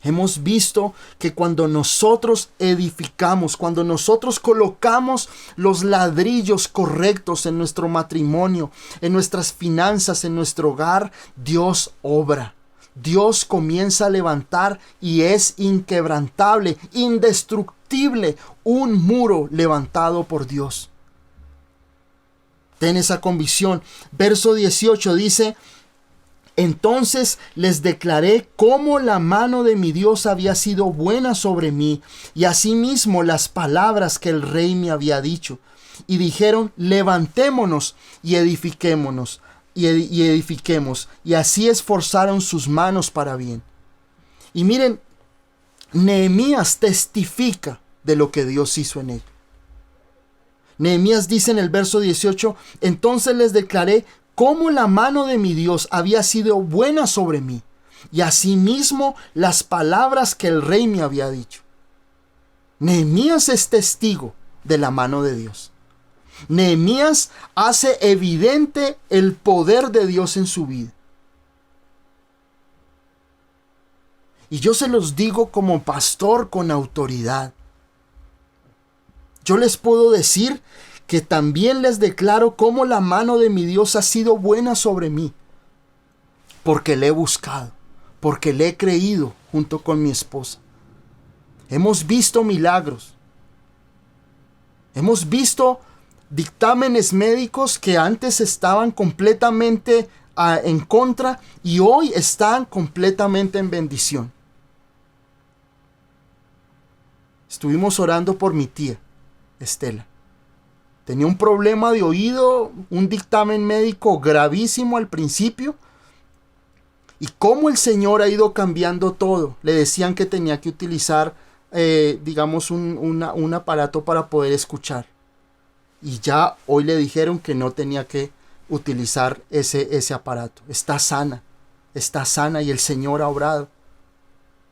Hemos visto que cuando nosotros edificamos, cuando nosotros colocamos los ladrillos correctos en nuestro matrimonio, en nuestras finanzas, en nuestro hogar, Dios obra. Dios comienza a levantar y es inquebrantable, indestructible, un muro levantado por Dios. Ten esa convicción. Verso 18 dice: entonces les declaré cómo la mano de mi Dios había sido buena sobre mí, y asimismo las palabras que el rey me había dicho. Y dijeron: levantémonos y edifiquémonos, y edifiquemos. Y así esforzaron sus manos para bien. Y miren, Nehemías testifica de lo que Dios hizo en él. Nehemías dice en el verso 18: entonces les declaré cómo la mano de mi Dios había sido buena sobre mí, y asimismo las palabras que el rey me había dicho. Nehemías es testigo de la mano de Dios. Nehemías hace evidente el poder de Dios en su vida. Y yo se los digo como pastor con autoridad. Yo les puedo decir que también les declaro cómo la mano de mi Dios ha sido buena sobre mí. Porque le he buscado, porque le he creído junto con mi esposa. Hemos visto milagros. Hemos visto dictámenes médicos que antes estaban completamente en contra y hoy están completamente en bendición. Estuvimos orando por mi tía, Estela. Tenía un problema de oído, un dictamen médico gravísimo al principio. Y cómo el Señor ha ido cambiando todo. Le decían que tenía que utilizar, un aparato para poder escuchar. Y ya hoy le dijeron que no tenía que utilizar ese aparato. Está sana y el Señor ha obrado.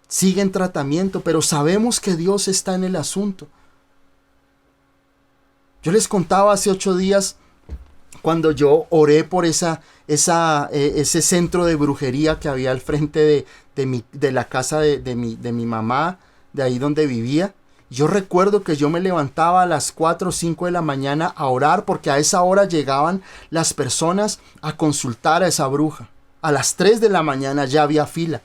Sigue en tratamiento, pero sabemos que Dios está en el asunto. Yo les contaba hace 8 días cuando yo oré por ese centro de brujería que había al frente de la casa de mi mamá, de ahí donde vivía. Yo recuerdo que yo me levantaba a las 4 o 5 de la mañana a orar, porque a esa hora llegaban las personas a consultar a esa bruja. A las 3 de la mañana ya había fila.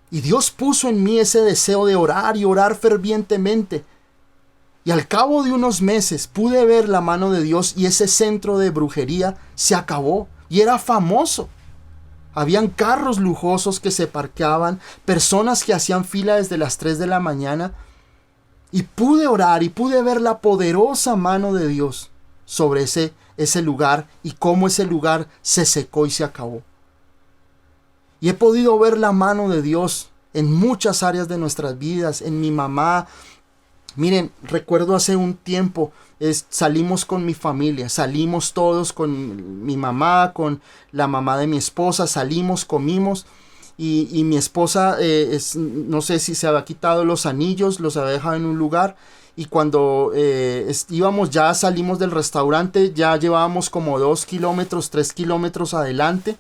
Y Dios puso en mí ese deseo de orar y orar fervientemente. Y al cabo de unos meses pude ver la mano de Dios y ese centro de brujería se acabó y era famoso. Habían carros lujosos que se parqueaban, personas que hacían fila desde las 3 de la mañana. Y pude orar y pude ver la poderosa mano de Dios sobre ese lugar y cómo ese lugar se secó y se acabó. Y he podido ver la mano de Dios en muchas áreas de nuestras vidas, en mi mamá. Miren, recuerdo hace un tiempo, salimos con mi familia, salimos todos con mi mamá, con la mamá de mi esposa, salimos, comimos. y mi esposa, no sé si se había quitado los anillos, los había dejado en un lugar. Y cuando salimos del restaurante, ya llevábamos como 2 kilómetros, 3 kilómetros adelante.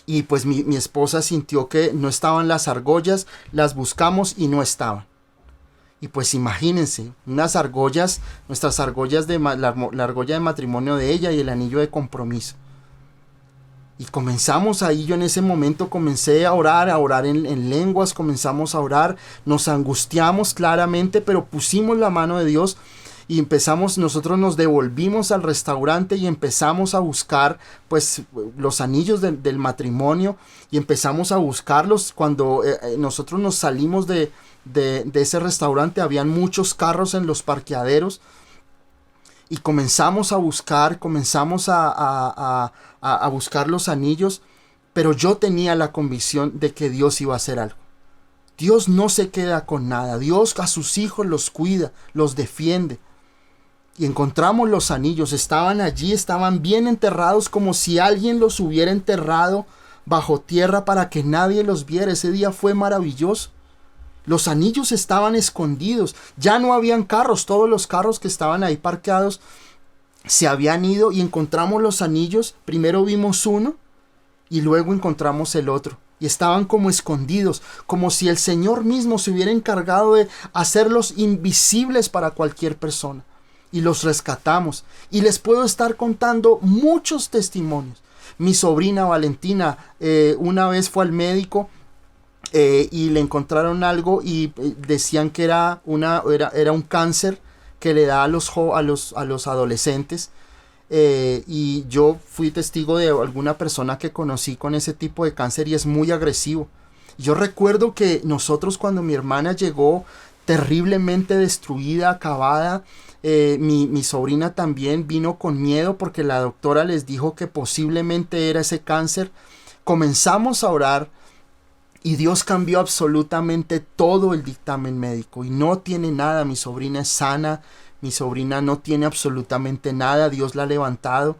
Y pues mi esposa sintió que no estaban las argollas, las buscamos y no estaban. Y pues imagínense, nuestras argollas la argolla de matrimonio de ella y el anillo de compromiso. Y comenzamos ahí, yo en ese momento comencé a orar en lenguas, comenzamos a orar, nos angustiamos claramente, pero pusimos la mano de Dios y nosotros nos devolvimos al restaurante y empezamos a buscar pues los anillos del matrimonio y empezamos a buscarlos. Cuando nosotros nos salimos de ese restaurante, habían muchos carros en los parqueaderos. Y comenzamos a buscar, a buscar los anillos, pero yo tenía la convicción de que Dios iba a hacer algo. Dios no se queda con nada. Dios a sus hijos los cuida, los defiende. Y encontramos los anillos, estaban allí, estaban bien enterrados, como si alguien los hubiera enterrado bajo tierra para que nadie los viera. Ese día fue maravilloso. Los anillos estaban escondidos, ya no habían carros, todos los carros que estaban ahí parqueados se habían ido y encontramos los anillos. Primero vimos uno y luego encontramos el otro. Y estaban como escondidos, como si el Señor mismo se hubiera encargado de hacerlos invisibles para cualquier persona. Y los rescatamos. Y les puedo estar contando muchos testimonios. Mi sobrina Valentina una vez fue al médico y le encontraron algo y decían que era un cáncer que le da a los adolescentes. Y yo fui testigo de alguna persona que conocí con ese tipo de cáncer y es muy agresivo. Yo recuerdo que nosotros, cuando mi hermana llegó terriblemente destruida, acabada, mi sobrina también vino con miedo porque la doctora les dijo que posiblemente era ese cáncer. Comenzamos a orar y Dios cambió absolutamente todo el dictamen médico y no tiene nada. Mi sobrina es sana, mi sobrina no tiene absolutamente nada. Dios la ha levantado.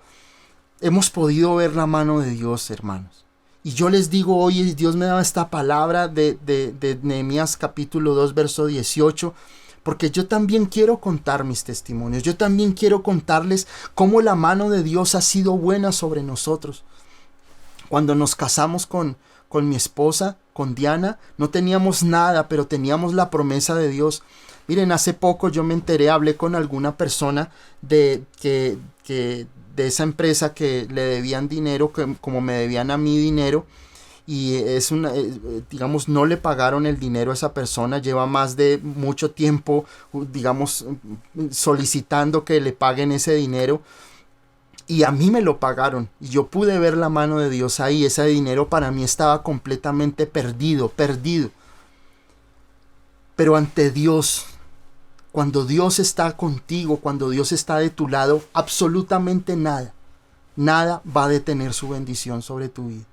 Hemos podido ver la mano de Dios, hermanos. Y yo les digo hoy, Dios me da esta palabra de Nehemías capítulo 2, verso 18, porque yo también quiero contar mis testimonios. Yo también quiero contarles cómo la mano de Dios ha sido buena sobre nosotros. Cuando nos casamos con mi esposa, con Diana, no teníamos nada, pero teníamos la promesa de Dios. Miren, hace poco yo me enteré, hablé con alguna persona de esa empresa que le debían dinero, como me debían a mí dinero, y digamos, no le pagaron el dinero a esa persona. Lleva más de mucho tiempo, digamos, solicitando que le paguen ese dinero. Y a mí me lo pagaron. Y yo pude ver la mano de Dios ahí. Ese dinero para mí estaba completamente perdido. Pero ante Dios, cuando Dios está contigo, cuando Dios está de tu lado, absolutamente nada va a detener su bendición sobre tu vida.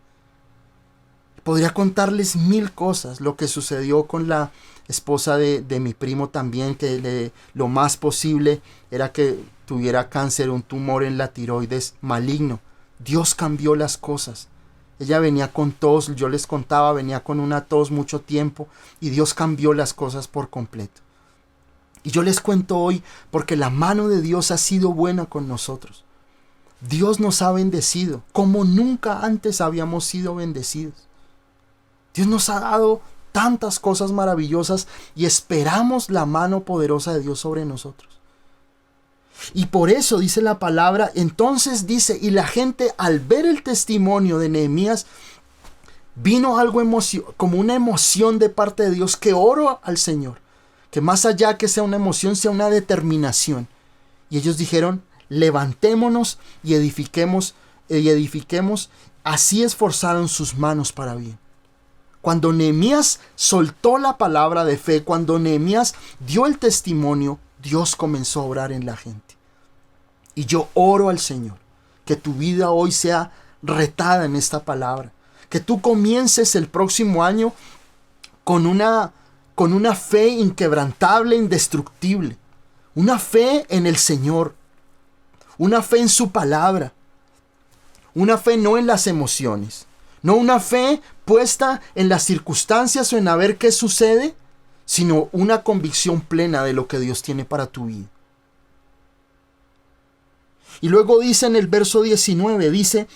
Podría contarles 1000 cosas. Lo que sucedió con la esposa de mi primo también, que lo más posible era que tuviera cáncer, un tumor en la tiroides maligno. Dios cambió las cosas. Ella venía con tos, yo les contaba, venía con una tos mucho tiempo y Dios cambió las cosas por completo. Y yo les cuento hoy porque la mano de Dios ha sido buena con nosotros. Dios nos ha bendecido como nunca antes habíamos sido bendecidos. Dios nos ha dado tantas cosas maravillosas y esperamos la mano poderosa de Dios sobre nosotros. Y por eso dice la palabra, entonces dice, y la gente al ver el testimonio de Nehemías, vino algo como una emoción de parte de Dios, que oró al Señor, que más allá que sea una emoción, sea una determinación. Y ellos dijeron, levantémonos y edifiquemos, así esforzaron sus manos para bien. Cuando Nehemías soltó la palabra de fe, cuando Nehemías dio el testimonio, Dios comenzó a obrar en la gente. Y yo oro al Señor, que tu vida hoy sea retada en esta palabra. Que tú comiences el próximo año con una fe inquebrantable, indestructible. Una fe en el Señor. Una fe en su palabra. Una fe no en las emociones. No una fe puesta en las circunstancias o en a ver qué sucede, sino una convicción plena de lo que Dios tiene para tu vida. Y luego dice en el verso 19, dice: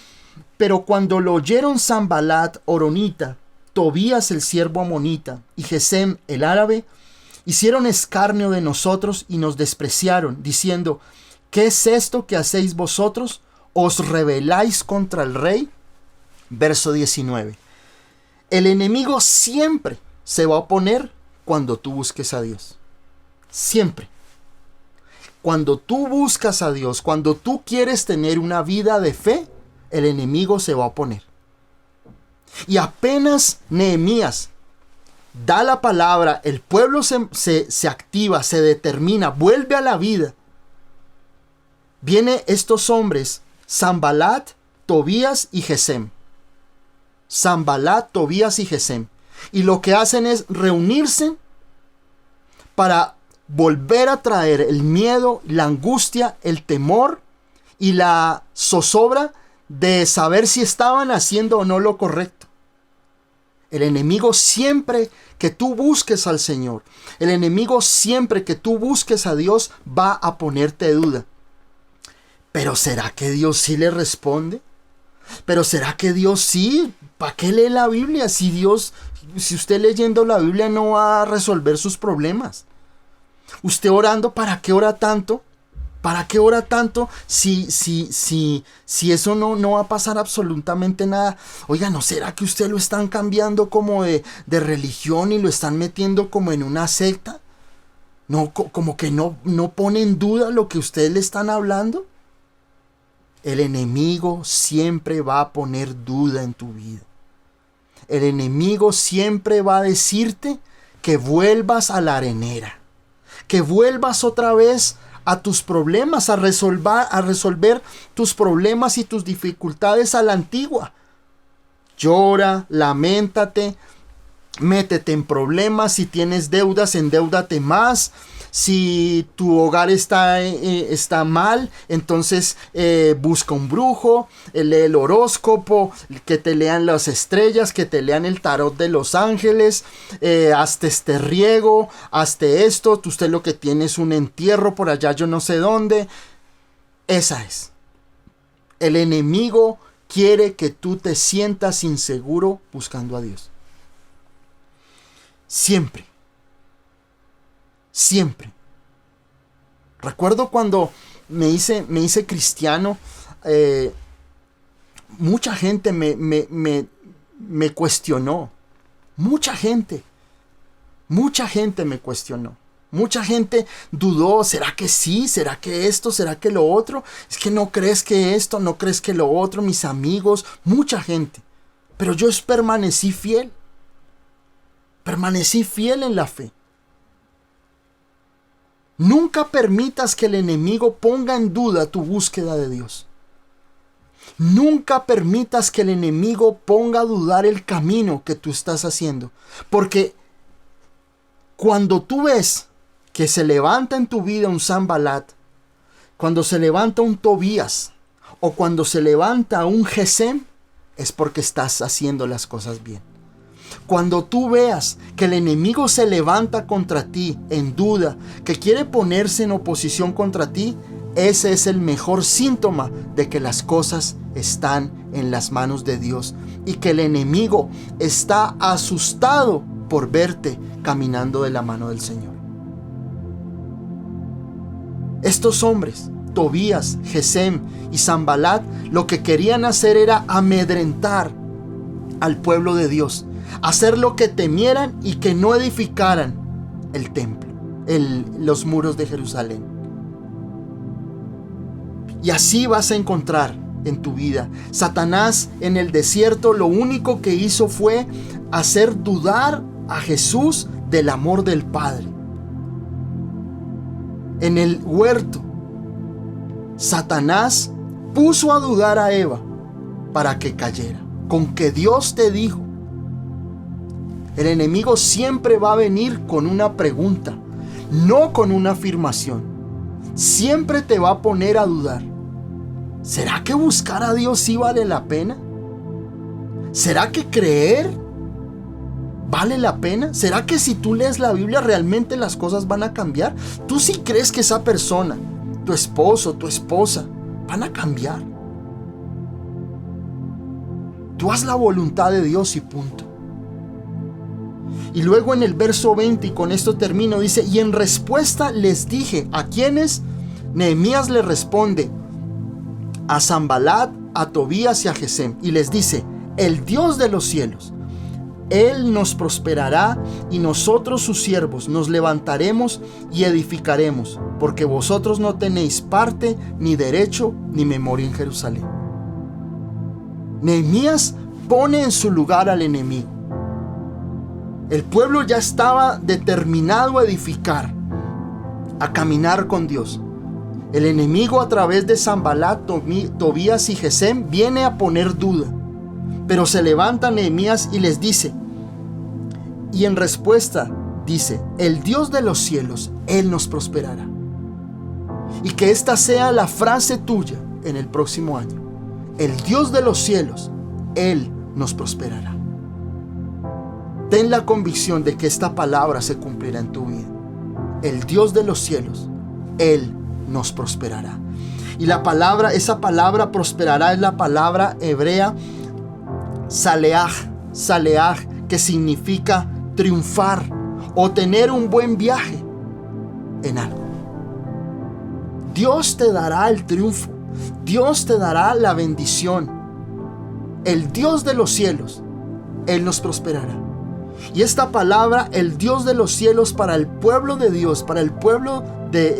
pero cuando lo oyeron Sanbalat horonita, Tobías el siervo amonita y Gesem el árabe, hicieron escarnio de nosotros y nos despreciaron, diciendo: ¿qué es esto que hacéis vosotros? ¿Os rebeláis contra el rey? Verso 19. El enemigo siempre se va a oponer cuando tú busques a Dios. Siempre. Cuando tú buscas a Dios, cuando tú quieres tener una vida de fe, el enemigo se va a oponer. Y apenas Nehemías da la palabra, el pueblo se activa, se determina, vuelve a la vida. Vienen estos hombres, Sanbalat, Tobías y Gesem. Sanbalat, Tobías y Gesem. Y lo que hacen es reunirse para volver a traer el miedo, la angustia, el temor y la zozobra de saber si estaban haciendo o no lo correcto. El enemigo siempre que tú busques al Señor, el enemigo siempre que tú busques a Dios va a ponerte duda. ¿Pero será que Dios sí le responde? ¿Pero será que Dios sí? ¿Para qué lee la Biblia? Si usted leyendo la Biblia no va a resolver sus problemas. Usted orando, ¿para qué ora tanto? ¿Para qué ora tanto si eso no va a pasar absolutamente nada? Oiga, ¿no será que usted lo están cambiando como de religión y lo están metiendo como en una secta? ¿No, como que no pone en duda lo que ustedes le están hablando? El enemigo siempre va a poner duda en tu vida. El enemigo siempre va a decirte que vuelvas a la arenera, que vuelvas otra vez a tus problemas, a resolver tus problemas y tus dificultades a la antigua. Llora, lamentate, métete en problemas. Si tienes deudas, endeúdate más. Si tu hogar está mal, entonces busca un brujo, lee el horóscopo, que te lean las estrellas, que te lean el tarot de los ángeles, hazte este riego, hazte esto, usted lo que tiene es un entierro por allá yo no sé dónde. Esa es. El enemigo quiere que tú te sientas inseguro buscando a Dios. Siempre. Siempre. Recuerdo cuando me hice cristiano, mucha gente me cuestionó. Mucha gente me cuestionó. Mucha gente dudó, ¿será que sí? ¿Será que esto? ¿Será que lo otro? Es que no crees que esto, no crees que lo otro, mis amigos, mucha gente. Pero yo permanecí fiel. Permanecí fiel en la fe. Nunca permitas que el enemigo ponga en duda tu búsqueda de Dios. Nunca permitas que el enemigo ponga a dudar el camino que tú estás haciendo. Porque cuando tú ves que se levanta en tu vida un Sanbalat, cuando se levanta un Tobías o cuando se levanta un Gesem, es porque estás haciendo las cosas bien. Cuando tú veas que el enemigo se levanta contra ti en duda, que quiere ponerse en oposición contra ti, ese es el mejor síntoma de que las cosas están en las manos de Dios y que el enemigo está asustado por verte caminando de la mano del Señor. Estos hombres, Tobías, Gesem y Sanbalat, lo que querían hacer era amedrentar al pueblo de Dios, hacer lo que temieran y que no edificaran el templo, los muros de Jerusalén. Y así vas a encontrar en tu vida. Satanás en el desierto lo único que hizo fue hacer dudar a Jesús del amor del Padre. En el huerto, Satanás puso a dudar a Eva para que cayera. Con que Dios te dijo. El enemigo siempre va a venir con una pregunta, no con una afirmación. Siempre te va a poner a dudar. ¿Será que buscar a Dios sí vale la pena? ¿Será que creer vale la pena? ¿Será que si tú lees la Biblia realmente las cosas van a cambiar? ¿Tú sí crees que esa persona, tu esposo, tu esposa, van a cambiar? Tú haz la voluntad de Dios y punto. Y luego en el verso 20, y con esto termino, dice: y en respuesta les dije, ¿a quiénes? Nehemías le responde a Sanballat, a Tobías y a Gesem, y les dice: el Dios de los cielos, Él nos prosperará, y nosotros sus siervos nos levantaremos y edificaremos, porque vosotros no tenéis parte, ni derecho, ni memoria en Jerusalén. Nehemías pone en su lugar al enemigo. El pueblo ya estaba determinado a edificar, a caminar con Dios. El enemigo, a través de Sanballat, Tobías y Gesem, viene a poner duda. Pero se levanta Nehemías y les dice, y en respuesta dice: el Dios de los cielos, Él nos prosperará. Y que esta sea la frase tuya en el próximo año: el Dios de los cielos, Él nos prosperará. Ten la convicción de que esta palabra se cumplirá en tu vida. El Dios de los cielos, Él nos prosperará. Y esa palabra prosperará es la palabra hebrea Saleach, que significa triunfar o tener un buen viaje en algo. Dios te dará el triunfo. Dios te dará la bendición. El Dios de los cielos, Él nos prosperará. Y esta palabra, el Dios de los cielos, para el pueblo de Dios, para el pueblo de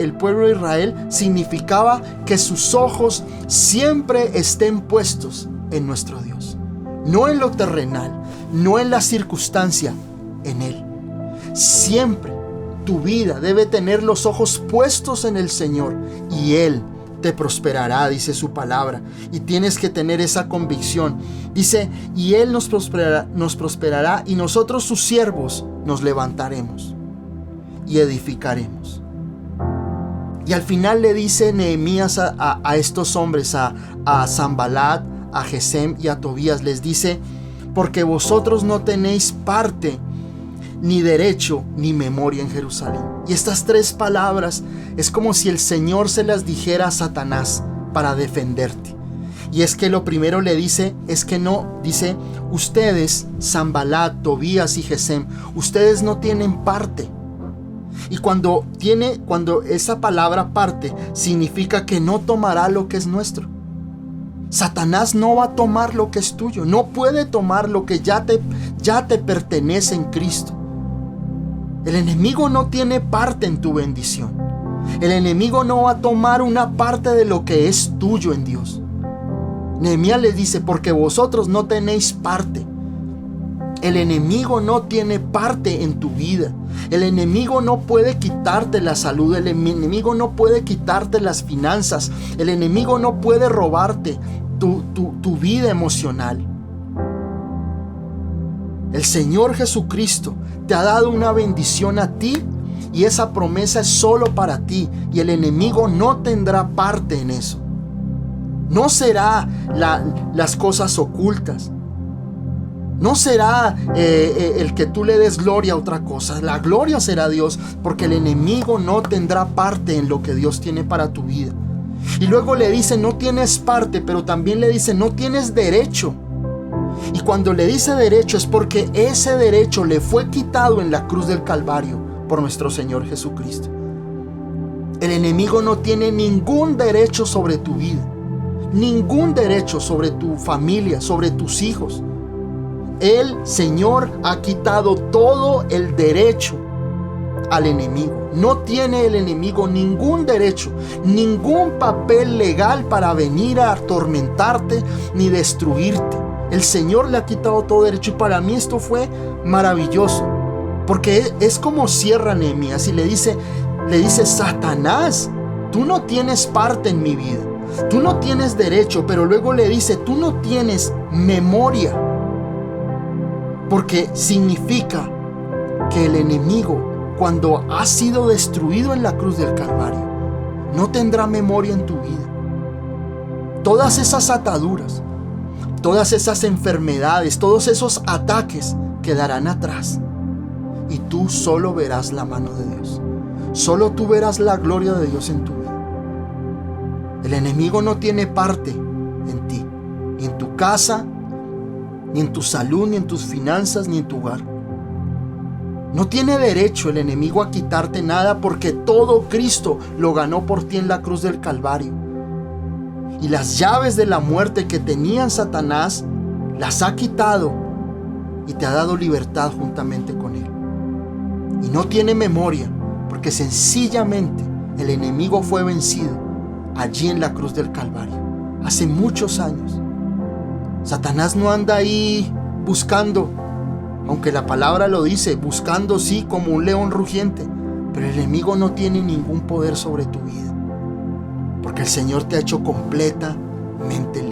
Israel, significaba que sus ojos siempre estén puestos en nuestro Dios. No en lo terrenal, no en la circunstancia, en Él. Siempre tu vida debe tener los ojos puestos en el Señor, y Él te prosperará, dice su palabra. Y tienes que tener esa convicción. Dice: y Él nos prosperará, y nosotros sus siervos nos levantaremos y edificaremos. Y al final le dice Nehemías a estos hombres, a Sanballat, a Gesem y a Tobías, les dice: porque vosotros no tenéis parte, ni derecho, ni memoria en Jerusalén. Y estas tres palabras es como si el Señor se las dijera a Satanás para defenderte. Y es que lo primero le dice es que no, dice: ustedes, Sanballat, Tobías y Gesem, ustedes no tienen parte. Y cuando esa palabra parte, significa que no tomará lo que es nuestro. Satanás no va a tomar lo que es tuyo, no puede tomar lo que ya te pertenece en Cristo. El enemigo no tiene parte en tu bendición. El enemigo no va a tomar una parte de lo que es tuyo en Dios. Nehemías les dice: porque vosotros no tenéis parte. El enemigo no tiene parte en tu vida. El enemigo no puede quitarte la salud. El enemigo no puede quitarte las finanzas. El enemigo no puede robarte tu vida emocional. El Señor Jesucristo te ha dado una bendición a ti, y esa promesa es solo para ti, y el enemigo no tendrá parte en eso. No será las cosas ocultas. No será el que tú le des gloria a otra cosa. La gloria será Dios, porque el enemigo no tendrá parte en lo que Dios tiene para tu vida. Y luego le dice: no tienes parte, pero también le dice: no tienes derecho. Y cuando le dice derecho es porque ese derecho le fue quitado en la cruz del Calvario por nuestro Señor Jesucristo. El enemigo no tiene ningún derecho sobre tu vida, ningún derecho sobre tu familia, sobre tus hijos. El Señor ha quitado todo el derecho al enemigo. No tiene el enemigo ningún derecho, ningún papel legal para venir a atormentarte ni destruirte. El Señor le ha quitado todo derecho, y para mí esto fue maravilloso, porque es como cierra Nehemías y le dice: Satanás, tú no tienes parte en mi vida, tú no tienes derecho, pero luego le dice: tú no tienes memoria, porque significa que el enemigo, cuando ha sido destruido en la cruz del Calvario, no tendrá memoria en tu vida. Todas esas ataduras, todas esas enfermedades, todos esos ataques quedarán atrás. Y tú solo verás la mano de Dios. Solo tú verás la gloria de Dios en tu vida. El enemigo no tiene parte en ti, ni en tu casa, ni en tu salud, ni en tus finanzas, ni en tu hogar. No tiene derecho el enemigo a quitarte nada, porque todo Cristo lo ganó por ti en la cruz del Calvario. Y las llaves de la muerte que tenía Satanás las ha quitado y te ha dado libertad juntamente con él. Y no tiene memoria, porque sencillamente el enemigo fue vencido allí en la cruz del Calvario, hace muchos años. Satanás no anda ahí buscando, aunque la palabra lo dice, buscando sí como un león rugiente, pero el enemigo no tiene ningún poder sobre tu vida, porque el Señor te ha hecho completamente libre.